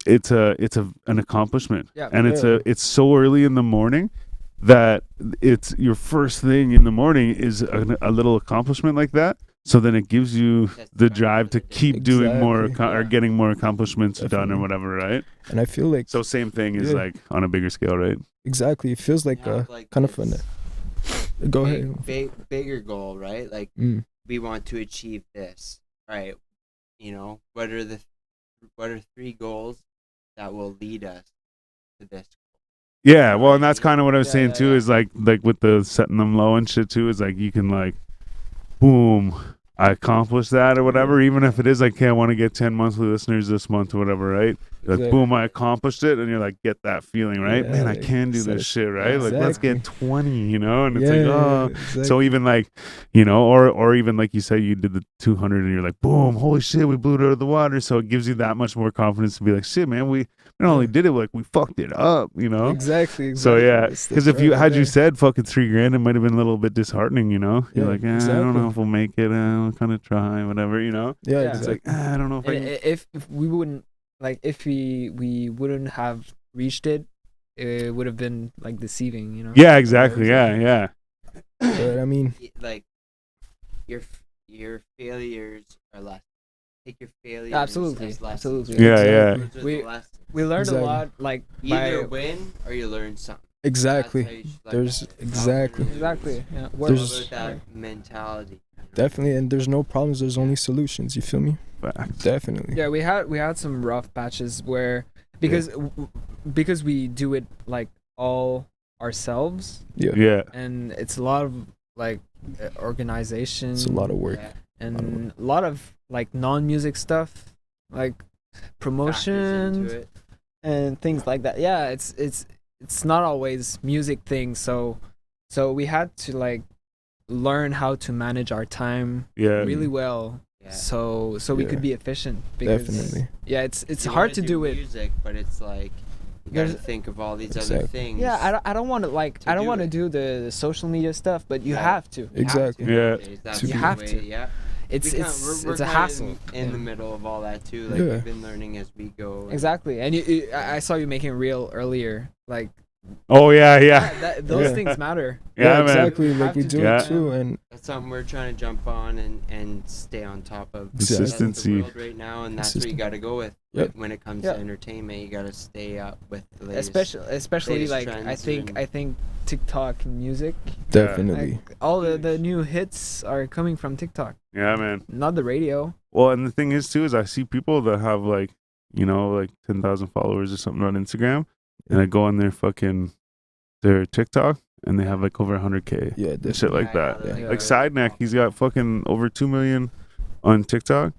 it's an accomplishment, Yeah. and Yeah. it's so early in the morning that it's your first thing in the morning is a little accomplishment like that. So then it gives you That's the the drive to drive for the day. keep doing more Exactly. or getting more accomplishments done or Definitely. whatever, right? And I feel like So same thing is Yeah. like on a bigger scale, right? exactly. It feels like You have, like, kind of this fun. Go ahead. bigger goal, right? Like Mm. we want to achieve this, right? You know, what are 3 goals that will lead us to this? Yeah, well, and that's kind of what I was Yeah, saying yeah, too. yeah. Is like with the setting them low and shit too. Is like you can like, boom, I accomplished that or whatever. Even if it is like, okay, I want to get 10 monthly listeners this month or whatever, right? Like, Exactly. boom, I accomplished it, and you're like, get that feeling, right? Man, I Yeah, can do this shit, right? Like, let's get exactly. 20, you know? And it's Yeah, like, yeah, oh. exactly. So even like, you know, or even like you said, you did the 200 and you're like, boom, holy shit, we blew it out of the water. So it gives you that much more confidence to be like, shit, man, we not only did it, like we fucked it up, you know? Exactly. So yeah, It's because the if you drive had you there. said fucking $3,000, it might have been a little bit disheartening, you know? You're Yeah, like, I don't exactly. know if we'll make it. We'll kind of try, whatever, you know? Yeah, Yeah. It's exactly. like, I don't know if I And can. if we wouldn't like if we wouldn't have reached it, it would have been like deceiving, you know. Yeah, exactly. Yeah. But I mean, Like your failures are less. Take your failures Absolutely, as lessons. absolutely. Yeah, Exactly. Those are We- the lessons. We learned Exactly. a lot, like Either by win or you learn something. exactly. That's how you should look There's at it. exactly. exactly. Yeah. It's all There's- about that mentality. Definitely, and there's no problems. There's only solutions. You feel me? Facts. Definitely. Yeah, we had some rough patches where because we do it like all ourselves, Yeah. and it's a lot of like organization. It's a lot of work. Yeah. and a lot of like non-music stuff, like Factors promotion into it. and things like that. Yeah, it's not always music things. So we had to like learn how to manage our time Yeah. really well. Yeah. So we Yeah. could be efficient. Because, Definitely. Yeah, it's You hard wanna to do it. music, but it's like you gotta There's- think of all these other Exactly. things. Yeah, I don't want to like to I don't do want to it. do the social media stuff, but you Yeah. have to. You have Exactly. to. Yeah. nowadays. That's You the have way, to. Yeah. It's We can't- it's we're it's a kinda hassle. in the middle of all that too. Like Yeah. we've been learning as we go. and- Exactly, and I saw you making a reel earlier. Like Oh yeah. those Yeah. things matter. Yeah, man. exactly. You Like have we to do do it it. too, and That's something we're trying to jump on and stay on top of. Exactly. That's the Consistency. world right now, and that's what you got to go with. Yep. When it comes Yep. to entertainment, you got to stay up with the latest. Especially latest like trends I think TikTok and music. definitely. Like, all the new hits are coming from TikTok, Yeah, man. not the radio. Well, and the thing is too is I see people that have like, you know, like 10,000 followers or something on Instagram, and I go on their TikTok and they have like over 100K Yeah, and shit like that. Yeah. Like Side Neck, he's got fucking over 2 million on TikTok,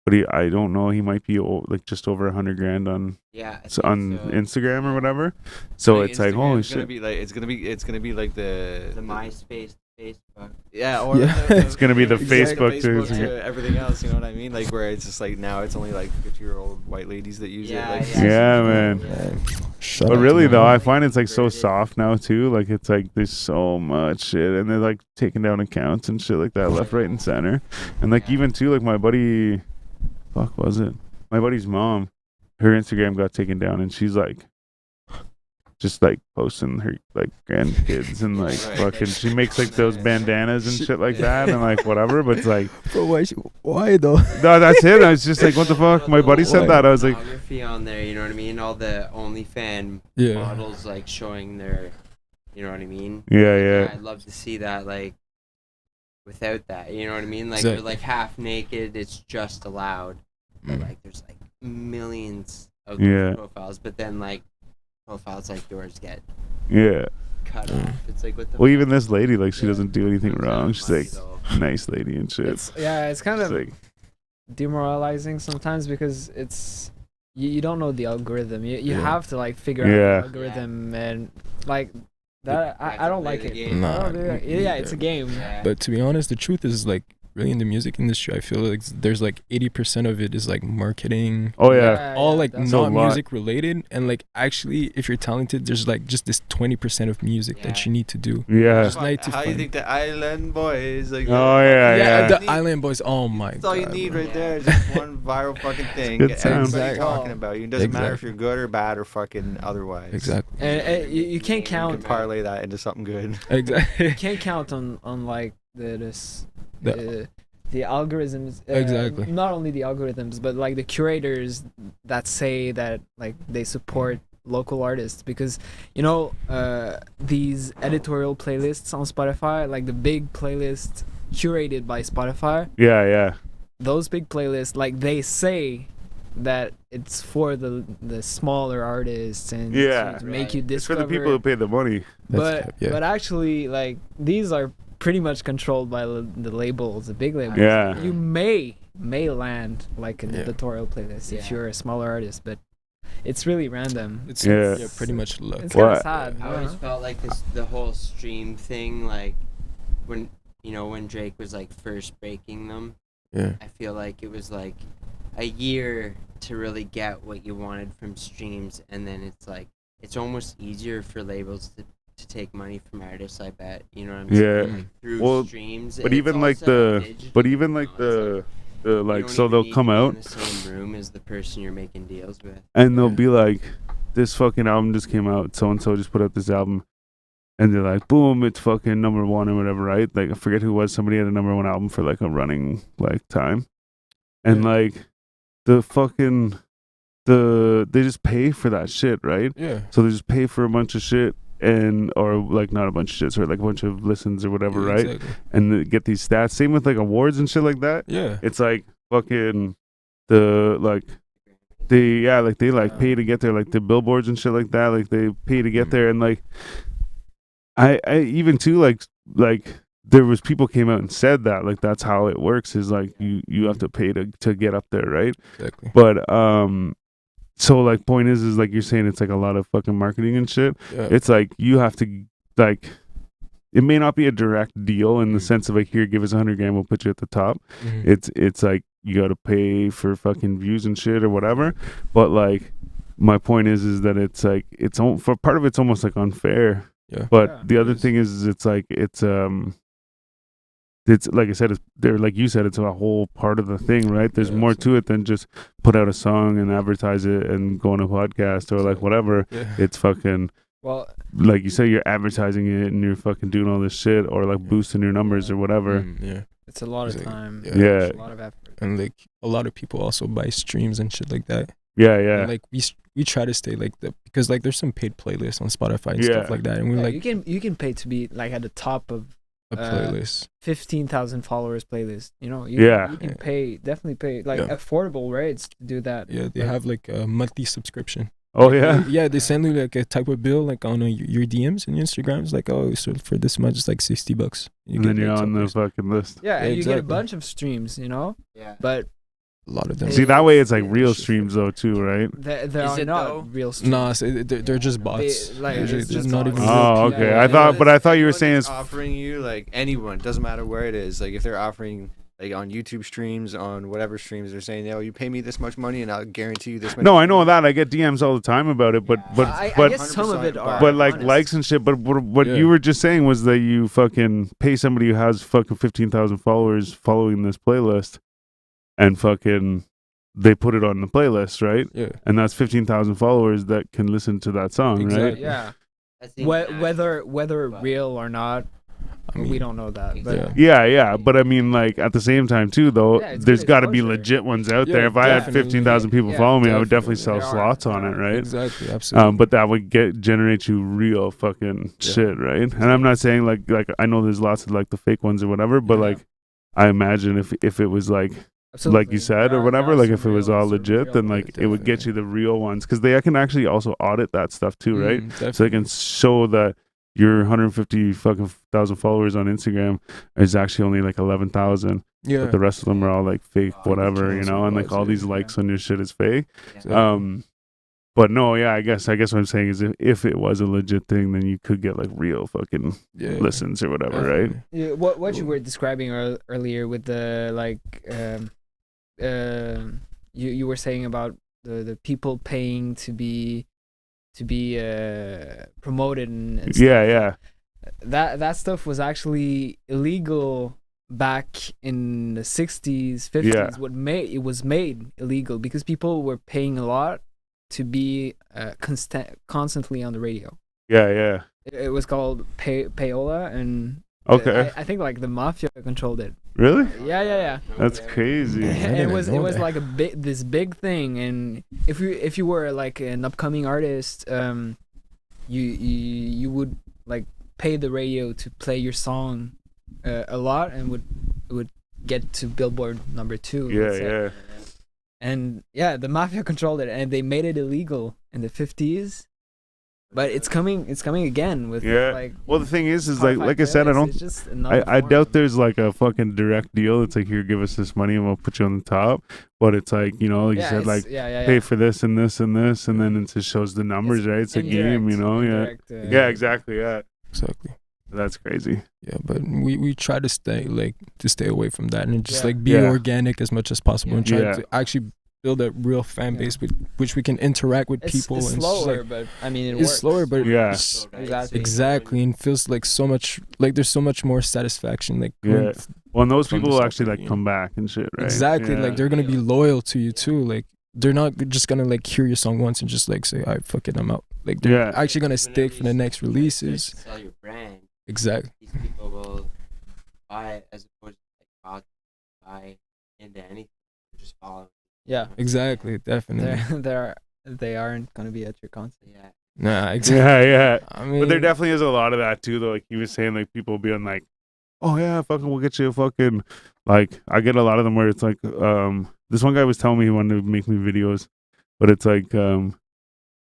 but I don't know, he might be like just over 100 grand on Yeah. I so think on so. Instagram or whatever. So it's like holy Instagram's gonna shit. be like it's gonna be like the The MySpace, Facebook. yeah or Yeah. It's gonna be the Exactly. Facebook too. to everything else. You know what I mean? Like where it's just like now it's only like 50-year-old white ladies that use Yeah, it. Like yeah. Yeah, man. Yeah. Shout But out to really them. though, I find it's like so soft now too. Like it's like there's so much shit, and they're like taking down accounts and shit like that, left, right, and center. And like even too, like my buddy, fuck was it? My buddy's mom, her Instagram got taken down, and she's like, just like posting her like grandkids and like fucking. She makes like those bandanas and shit like that, and like whatever. But it's like, Bro, why though? no, that's it. I was just like, what the fuck? My buddy said that. I was like, Photography on there, you know what I mean? All the OnlyFans Yeah. models like showing their, you know what I mean? yeah, yeah. I'd love to see that like without that, you know what I mean? Like Exactly. they're like half naked, it's just allowed. But Mm. like there's like millions of Yeah. those profiles, but then like profiles like yours get Yeah. cut off. It's like what the Well, fuck? even this lady, like, she Yeah. doesn't do anything Comes out wrong. of She's money, like, though. nice lady and shit. It's kind It's of like, demoralizing sometimes because it's you don't know the algorithm. You Yeah. have to like figure Yeah. out the algorithm and like that. I don't like it. Nah, I don't do that. Yeah, it's a game. Yeah. But to be honest, the truth is like really in the music industry, I feel like there's like 80% of it is like marketing. oh yeah, All like that's- a not lot. music related, and like actually if you're talented there's like just this 20% of music that Yeah. you need to do. yeah. Just nice to How you find. think the Island Boys? Like, Oh yeah, yeah. the Island Boys, oh my That's all you god, need bro. right there. Just one viral fucking thing. good Get sound. everybody Exactly. talking about you. It doesn't matter if Exactly. you're good or bad or fucking otherwise. Exactly. And you can't You count. can parlay that into something good. Exactly. You can't count on like the algorithms. Exactly. Not only the algorithms, but like the curators that say that like they support local artists, because you know these editorial playlists on Spotify, like the big playlists curated by Spotify. Yeah, yeah. Those big playlists, like they say that it's for the smaller artists and Yeah. to make you It's for discover. the people who pay the money. But yeah. but actually, like these are pretty much controlled by the labels, the big labels. Yeah. You may land like an Yeah. editorial playlist if Yeah. you're a smaller artist, but it's really random. It's Yeah. pretty much luck. It's kind What? of sad. I always felt like the whole stream thing, like when when Drake was like first breaking them, Yeah. I feel like it was like a year to really get what you wanted from streams, and then it's like it's almost easier for labels to take money from artists, I bet. You know what I'm Yeah. saying? Like, through Well, streams. But It's even like also the, digital, but even like you know, the, it's the you like, don't so even they'll need come to be out in the same room as the person you're making deals with. and they'll Yeah. be like, this fucking album just came out. So and so just put out this album, and they're like, boom, it's fucking number one or whatever, right? Like I forget who it was. Somebody had a number one album for like a running like time, and Yeah. like the fucking they just pay for that shit, right? Yeah. So they just pay for a bunch of shit. And or like not a bunch of shit, sorry, like a bunch of listens or whatever, Yeah, right? exactly. And they get these stats. Same with like awards and shit like that. Yeah. It's like fucking the like they like pay to get there, like the billboards and shit like that. Like they pay to get there, and like I even too like there was people came out and said that like that's how it works is like you have to pay to get up there, right? Exactly. But so like point is like you're saying it's like a lot of fucking marketing and shit. Yeah. It's like you have to like it may not be a direct deal in the sense of like here give us 100 grand, we'll put you at the top. Mhm. It's like you got to pay for fucking views and shit or whatever, but like my point is that it's like for part of it's almost like unfair, Yeah. but Yeah, the it other is. thing is it's like it's like I said, it's there, like you said, it's a whole part of the thing, right? There's Yeah, more absolutely. to it than just put out a song and advertise it and go on a podcast or like whatever. Yeah. It's fucking Well, like you say, you're advertising it and you're fucking doing all this shit or like Yeah. boosting your numbers or whatever. Yeah. it's a lot of Exactly. time. Yeah. Yeah. It's a lot of effort. And like a lot of people also buy streams and shit like that. Yeah, And, yeah, like we try to stay like because like there's some paid playlists on Spotify and Yeah. stuff like that, and we're Yeah, like you can pay to be like at the top of a playlist. 15,000 followers playlist. You know, Yeah. you can pay, definitely pay like Yeah. affordable rates to do that. Yeah, they Like, have like a monthly subscription. Oh yeah, Yeah, they send you like a type of bill like on your DMs and your Instagram. It's like, oh, so for this much it's like $60. and then get, you're like, on the some- fucking list. Yeah, and Yeah, you get a exactly. bunch of streams, you know, Yeah. but a lot of them. See, that way it's like Yeah. real streams though too, right? there Is are it not though? real streams. Nah, so they're just bots. like, They're it's just, just not bots. even. Oh, real okay. people. I thought you were Anyone saying that's it's offering you like anyone, doesn't matter where it is. Like if they're offering like on YouTube streams, on whatever streams, they're saying, "Oh, you pay me this much money, and I'll guarantee you this much." No, I know that. I get DMs all the time about it, but I guess some of it 100%, are. but like honest. likes and shit. But what Yeah. you were just saying was that you fucking pay somebody who has fucking 15,000 followers following this playlist, and fucking they put it on the playlist, right? Yeah. And that's 15,000 followers that can listen to that song, right? Exactly. Yeah. That's the Whether real or not, I mean, we don't know that. But yeah. Yeah, but I mean, like at the same time too, though, Yeah, it's there's good got to be exposure. legit ones out Yeah, there. If I had definitely. 15,000 people Yeah, follow me, I would definitely definitely. sell There are. slots on it, right? Exactly. Absolutely. But that would generate you real fucking Yeah. shit, right? And I'm not saying like I know there's lots of like the fake ones or whatever, but Yeah. like I imagine if it was like absolutely. you said There or are- whatever, there are like some if it was real- all some legit, real then ones. like it would get you the real ones because they can actually also audit that stuff too, right? Definitely. So they can show that your 150 fucking thousand followers on Instagram is actually only like 11,000, Yeah. but the rest of them are all like fake, whatever, you chance know, of and like bots, all yeah. these likes on your shit is fake. Exactly. But no, yeah, I guess what I'm saying is if it was a legit thing, then you could get like real fucking Yeah. listens or whatever, right? Definitely. Yeah, what you were describing earlier with the like you were saying about the people paying to be promoted and stuff. Yeah. That stuff was actually illegal back in the 60s 50s. Yeah. It was made illegal because people were paying a lot to be constantly on the radio. Yeah. It was called payola, and Okay. I think like the mafia controlled it. Really? Yeah. That's crazy. And it didn't was know that. like this big thing, and if you were like an upcoming artist, you would like pay the radio to play your song a lot, and would get to Billboard #2. let's say. Yeah. And yeah, the mafia controlled it, and they made it illegal in the 50s. But it's coming again with Yeah. like. Well, the thing is Spotify like I said, I playlists. don't. It's just another I form. doubt there's like a fucking direct deal. It's like, here, give us this money and we'll put you on the top. But it's like, you know, like you said, like pay for this and this and this, and then it just shows the numbers, right? It's a game, you know? Yeah. Exactly. Yeah. Exactly. That's crazy. Yeah, but we try to stay away from that and just Yeah. like be Yeah. organic as much as possible and try Yeah. to actually build a real fan Yeah. base with which we can interact with people. It's and it's just, slower, like, but I mean, it it's works. slower, but Yeah. it's- Exactly. exactly, and feels like so much like there's so much more satisfaction. Like going Yeah. Well, and those from people the will start, actually like you come back and shit, right? exactly, Yeah. like they're gonna be loyal to you too. Like they're not just gonna like hear your song once and just like say, "I fuck it, I'm out." Like they're Yeah. actually gonna stick for the next releases. Sell your brand. Exactly. These people will buy it as opposed to like buy into anything. Just follow. Yeah. Exactly. Definitely. They aren't gonna be at your concert. Yeah. Nah. Exactly. Yeah. I mean, But there definitely is a lot of that too, though. Like he was saying, like people being like, "Oh yeah, fucking, we'll get you a fucking." Like I get a lot of them where it's like, this one guy was telling me he wanted to make me videos, but it's like,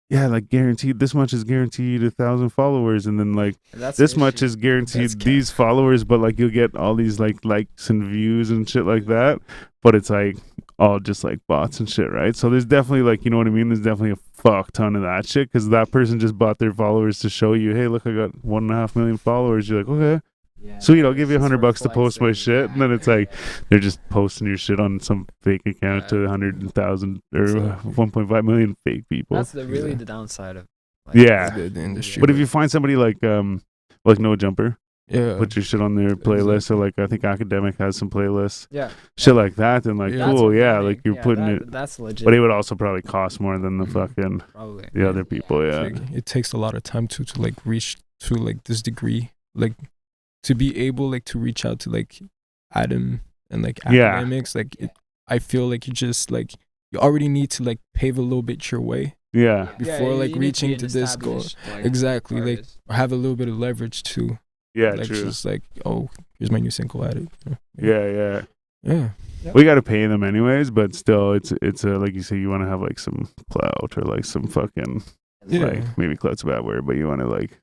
yeah, like guaranteed this much is guaranteed 1,000 followers, and then like That's this the much issue. is guaranteed That's cap. these followers, but like you'll get all these like likes and views and shit like that. But it's like all just like bots and shit, right? So there's definitely like, you know what I mean? There's definitely a fuck ton of that shit because that person just bought their followers to show you, hey, look, I got 1.5 million followers. You're like, okay, Yeah. sweet, I'll give you It's just $100 to post my flexing. shit, and then it's like they're just posting your shit on some fake account Yeah. to 100,000 or 1.5 million fake people. That's really Yeah. the downside of. Yeah. the industry. But if you find somebody like No Jumper, yeah, put your shit on their playlist, or like I think Academic has some playlists, Yeah. shit like that, then like Yeah. That's cool, what yeah, they like make. you're Yeah, putting that- it, That's legit. but it would also probably cost more than the Mhm. fucking Probably. the other people, yeah. like, it takes a lot of time to like reach to like this degree, like to be able like to reach out to like Adam and like Yeah. academics. Like I feel like you just like you already need to like pave a little bit your way Yeah, before like reaching to this goal. Exactly, like or have a little bit of leverage too. yeah, like true. just like, oh, here's my new single added. Yeah. Yeah. We got to pay them anyways, but still, it's a like you say, you want to have like some clout or like some fucking Yeah. like maybe clout's a bad word, but you want to like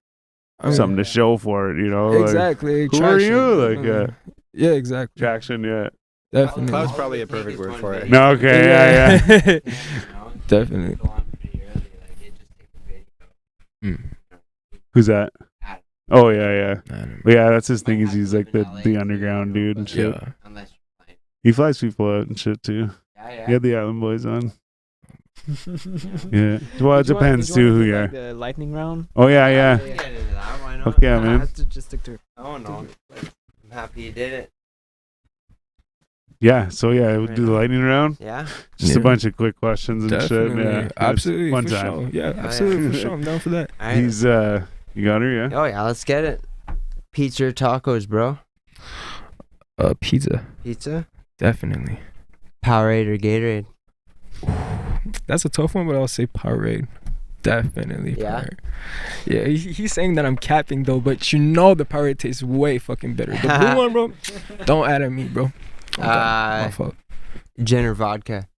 I mean, something to show for it, you know? Like, exactly. who are you? Like, yeah, exactly. traction, yeah. Definitely. Cloud's probably a perfect word for it. No, okay, yeah. Definitely. Mm. Who's that? Adam. Oh yeah. I don't know. But yeah, that's his thing. Is he's like the underground dude and shit. Yeah. Unless you're playing He flies people out and shit too. Yeah, He had the Island Boys on. Yeah. Well, it depends too who you are. The lightning round. Oh yeah, yeah. Get into that, why not? Fuck yeah, I man. have to just stick to. Oh no. I'm happy you did it. Yeah. So yeah, we'll do the lightning round. Yeah. Just a Yeah. bunch of quick questions and Definitely. shit. Yeah. Absolutely. One For time. sure. Yeah, yeah. absolutely. For sure. I'm down for that. All right. He's you got her, yeah. Oh yeah, let's get it. Pizza or tacos, bro? Pizza. Pizza. Definitely. Powerade or Gatorade? That's a tough one, but I'll say Powerade. Definitely. Yeah? Powerade. Yeah, he's saying that I'm capping though, but you know the Powerade tastes way fucking better. The blue one, bro, don't add at me, bro. My fault. Gin or vodka?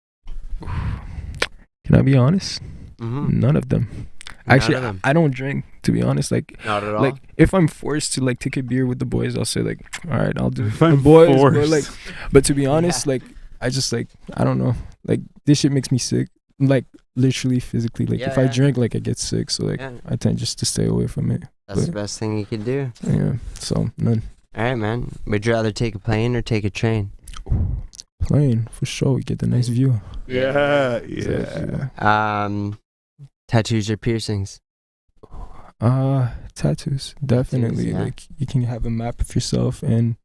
Can I be honest? Mm-hmm. None of them. Actually, I don't drink, to be honest. Like, Not at all. like if I'm forced to like take a beer with the boys, I'll say like, all right, I'll do it. If I'm The boys, but forced. like, but to be honest, like, I just like, I don't know, like this shit makes me sick, like literally physically. Like if I Yeah. drink, like I get sick, so like Yeah. I tend just to stay away from it. That's the but- best thing you can do. Yeah, so none. All right, man. Would you rather take a plane or take a train? Plane for sure. We get the nice view. Yeah, yeah. Tattoos or piercings? Tattoos definitely. yeah. Like you can have a map of yourself, and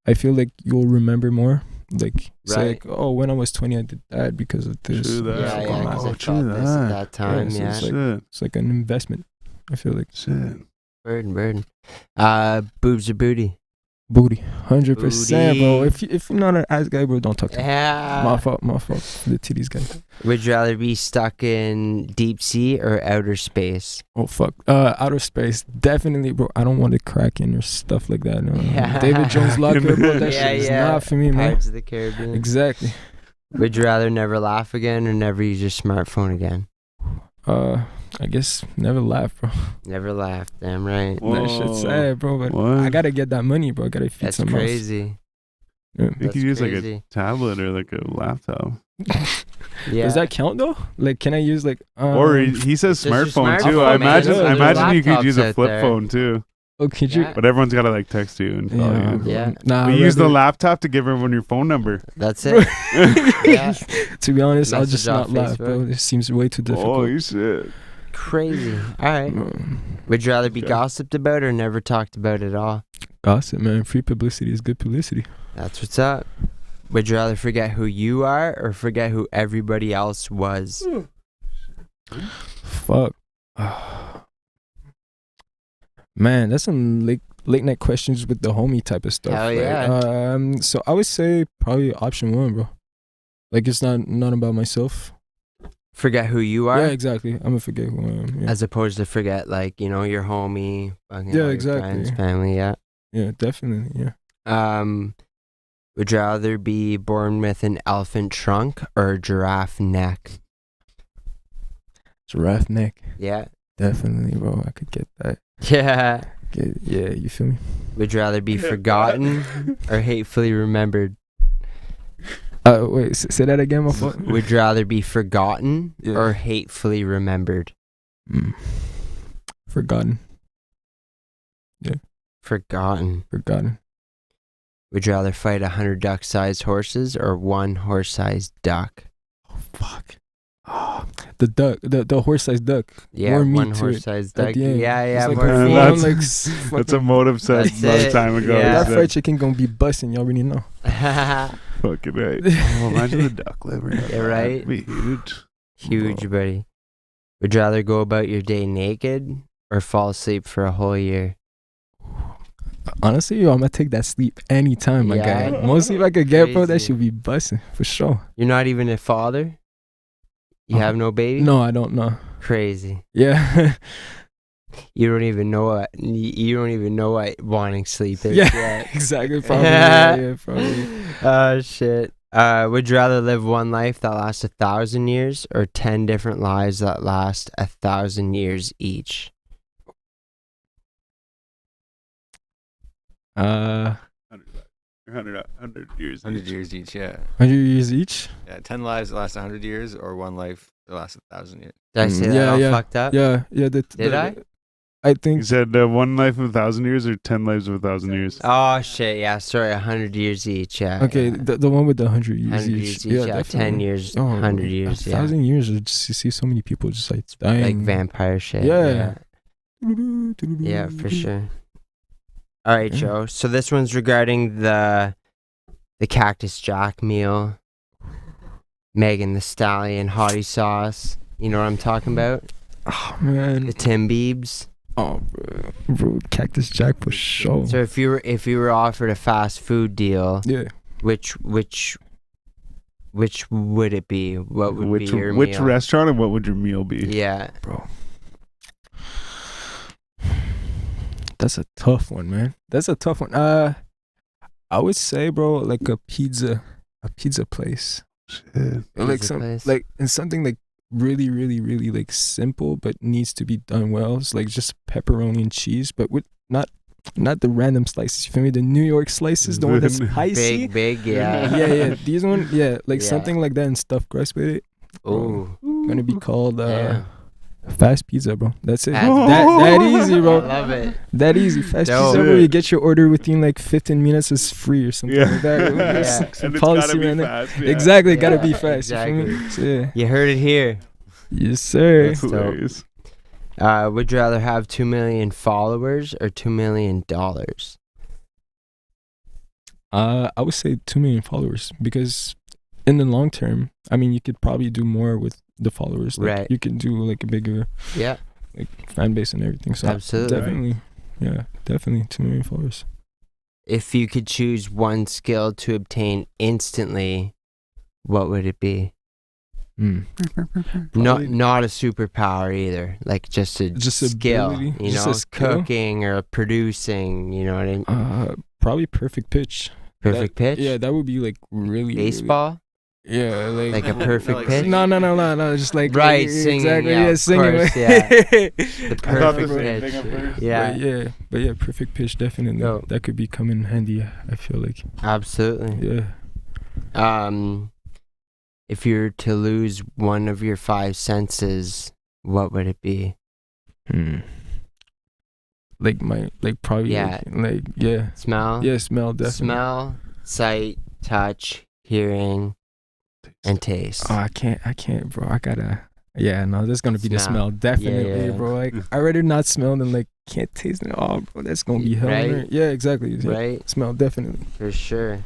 I feel like you'll remember more. Like say Right. like, oh, when I was 20, I did that because of this. True that. Yeah, yeah. Because Oh, I true thought this at that. that time. so Yeah. it's like- Shit. It's like an investment. I feel like Shit. Burden. Boobs or booty? booty, 100%, bro. Booty. If you're not an ass guy, bro, don't talk to me. Yeah. My fault. The titties guy. Would you rather be stuck in deep sea or outer space? Oh fuck. Outer space, definitely, bro. I don't want to crack in or stuff like that. No. Yeah. David Jones Locker, bro. That Yeah, shit is yeah. not for me, man. Pirates of the Caribbean. Exactly. Would you rather never laugh again or never use your smartphone again? I guess never laugh, bro. Never laugh. Damn right. That shit's sad, bro. But What? I gotta get that money, bro. I gotta feed That's someone crazy. else. You That's could use like a crazy. tablet or like a laptop. Yeah. Does that count though? Like, can I use like? Or he says Just your smartphone too. smartphone, I man. imagine There's you could laptops use a out flip there. phone too. Oh, could you? Yeah. But everyone's gotta like text you and call Yeah. you. Yeah. Nah. We I'd use the rather- laptop to give everyone your phone number. That's it. Yeah. To be honest, I'll Message just off not laugh, bro. Facebook. This seems way too difficult. Oh, you shit. Crazy. All right. Would you rather be Okay. gossiped about or never talked about at all? Gossip, man. Free publicity is good publicity. That's what's up. Would you rather forget who you are or forget who everybody else was? Fuck. Man, that's some late night questions with the homie type of stuff. Hell like, yeah. So I would say probably option one, bro. Like it's not about myself. Forget who you are? Yeah, exactly. I'm gonna forget who I am. Yeah, As opposed to forget, like, you know, your homie, fucking Yeah, all your exactly. friends, family, yeah. yeah, definitely. Yeah. Would you rather be born with an elephant trunk or a giraffe neck? Giraffe neck. Yeah. Definitely, bro. I could get that. Yeah. Yeah, you feel me? Would you rather be forgotten or hatefully remembered? Wait, say that again, my fault. Would you rather be forgotten Yeah. or hatefully remembered? Forgotten. Forgotten. Would you rather fight 100 duck-sized horses or one horse-sized duck? Oh, fuck. The duck, the horse-sized duck. Yeah, More meat one to it horse-sized at duck. the end. Yeah, It's like more a meat. full-on, That's- like, That's a motive set That's a long it. time ago. Yeah. that He fried said, chicken gonna be busting. You already know. Fucking right. Oh, imagine the duck liver. Yeah, right? That'd be huge. Huge, buddy. Would you rather go about your day naked or fall asleep for a whole year? Honestly, yo, I'm gonna take that sleep anytime, my Yeah. guy. Most sleep I could get, bro, that Crazy. should be busting for sure. You're not even a father? You have no baby? No, I don't know. Crazy. Yeah. You don't even know what wanting sleep is. Yeah, yet. exactly. Probably. Yeah, probably. Oh shit. Would you rather live one life that lasts 1,000 years or 10 different lives that last 1,000 years each? 100 years. 100 each. years each, yeah. 100 years each? Yeah, 10 lives that last 100 years or one life that lasts 1,000 years. Did I say that Yeah, all yeah. fucked up? Yeah. Did I? I You think said 1 life of 1,000 years or 10 lives of 1,000 years? Oh shit, yeah, sorry, 100 years each, yeah. okay, yeah. the one with the 100 years 100 each. years each, yeah, 10 definitely. years, Oh, 100 years, yeah. 1,000 years, you see so many people just like dying. Like vampire shit. Yeah. Yeah, for sure. All right, Yeah. Joe. So this one's regarding the Cactus Jack meal. Megan the Stallion hottie sauce. You know what I'm talking about? Oh man. The Tim Biebs. Oh bro, Cactus Jack for sure. So if you were offered a fast food deal, Yeah. which would it be? What would Which be your which meal? restaurant and what would your meal be? Yeah. Bro. That's a tough one, man. That's a tough one. I would say, bro, like a pizza place. Shit. Like Pizza some place. like and something like really, really, really like simple but needs to be done well. It's like just pepperoni and cheese, but with not the random slices. You feel me? The New York slices, the one that's spicy. Big, yeah. Yeah. These one, yeah, like Yeah. something like that and stuffed crust with it. Ooh. Gonna be called Yeah. fast pizza, bro. That's it. Fast That easy, I bro. love it. That easy. Fast Dope. pizza, bro. You get your order within like 15 minutes. It's free or something Yeah. like that. Yeah. Some And it's policy gotta be around it. fast. Yeah. Exactly, gotta Yeah, be fast. You feel me? exactly. So, yeah. You heard it here. Yes, sir. That's dope. hilarious. Would you rather have 2 million followers or $2 million? I would say 2 million followers because in the long term, I mean, you could probably do more with the followers. Like, Right. You can do like a bigger Yeah, fan base and everything. So Absolutely. definitely, yeah, definitely 2 million followers. if you could choose one skill to obtain instantly, what would it be? Not a superpower either, like just a skill, ability, you just know, a skill? cooking or producing, you know what I mean? Probably perfect pitch. Perfect pitch? Yeah, that would be like really Baseball? Yeah, Like a perfect like pitch? singing. No, just like Right, singing, exactly, yeah, of singing. course, yeah. The I thought the perfect same pitch. thing at first. Yeah, but yeah, perfect pitch definitely. Dope. That could be coming in handy. I feel like. absolutely. Yeah. If you were to lose one of your 5 senses, what would it be? Like probably Yeah. yeah. Smell? Yeah, smell definitely. Smell, sight, touch, hearing, and taste. Oh, I can't, bro. I gotta. Yeah, no, that's gonna be the Smell. smell, definitely, yeah. bro. Like, I rather not smell than like can't taste it. Oh, bro, that's gonna be hell. Right? Yeah, exactly. Yeah. Right? Smell, definitely. For sure.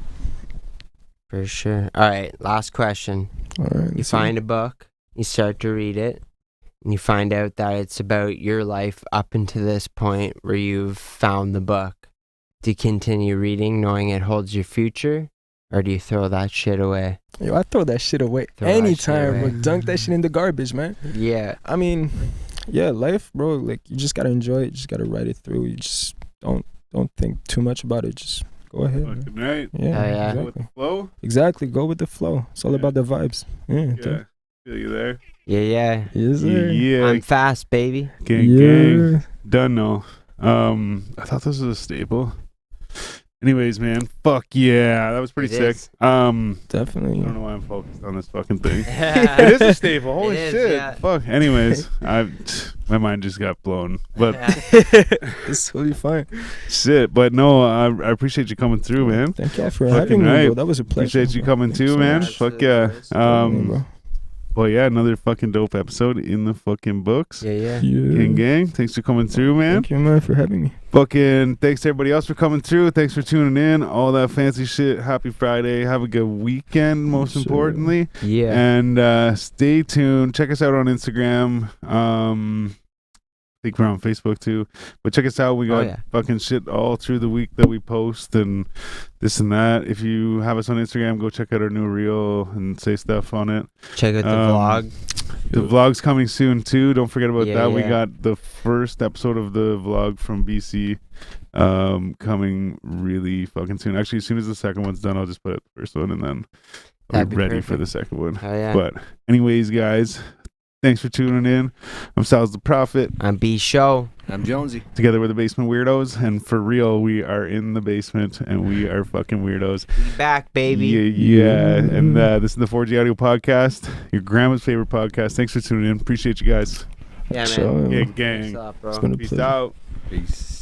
For sure. All right, last question. All right. You find a book, you start to read it, and you find out that it's about your life up until this point where you've found the book. Do you continue reading knowing it holds your future, or do you throw that shit away? Yo, I throw that shit away Throw that shit anytime, bro. away. Dunk that shit in the garbage, man. Yeah. I mean, yeah, life, bro. Like, you just gotta enjoy it. You just gotta ride it through. You just don't think too much about it. Just go ahead, man. Fucking right. Yeah, yeah. Go with the exactly. flow. Exactly. Go with the flow. It's all Yeah. about the vibes. Yeah. Yeah. Feel you there. Yeah. Yes, sir. Yeah. I'm fast, baby. Gang, gang. Done no. I thought this was a staple. Anyways, man, fuck yeah, that was pretty It sick. is. I Definitely. don't know why I'm focused on this fucking thing. It is a staple. Holy It is, shit. yeah. Fuck. Anyways, my mind just got blown. But It's totally fine. shit. But no, I appreciate you coming through, man. Thank y'all for Fucking having me, right. bro. That was a pleasure. Appreciate you bro. coming Thank you too, so man. much. Fuck yeah. Bro. Well, yeah, another fucking dope episode in the fucking books. Yeah. Gang, gang. Thanks for coming through, man. Thank you, man, for having me. Fucking thanks to everybody else for coming through. Thanks for tuning in. All that fancy shit. Happy Friday. Have a good weekend, most Yes, sir. importantly. Yeah. And stay tuned. Check us out on Instagram. I think we're on Facebook too. But check us out. We got yeah. fucking shit all through the week that we post and this and that. If you have us on Instagram, go check out our new reel and say stuff on it. Check out the vlog. The vlog's coming soon too. Don't forget about Yeah, that. We yeah. got the first episode of the vlog from BC coming really fucking soon. Actually, as soon as the second one's done, I'll just put out the first one and then I'll That'd be be ready for perfect. the second one. Oh, yeah. But anyways, guys, thanks for tuning in. I'm Sal's the Prophet. I'm B Show. I'm Jonesy. Together with the Basement Weirdos, and for real, we are in the basement and we are fucking weirdos. We back, baby. Yeah. And this is the 4G Audio Podcast, your grandma's favorite podcast. Thanks for tuning in. Appreciate you guys. Yeah, man. Sure. Yeah, Thanks gang. a lot, bro. It's been a Peace pleasure. out. Peace.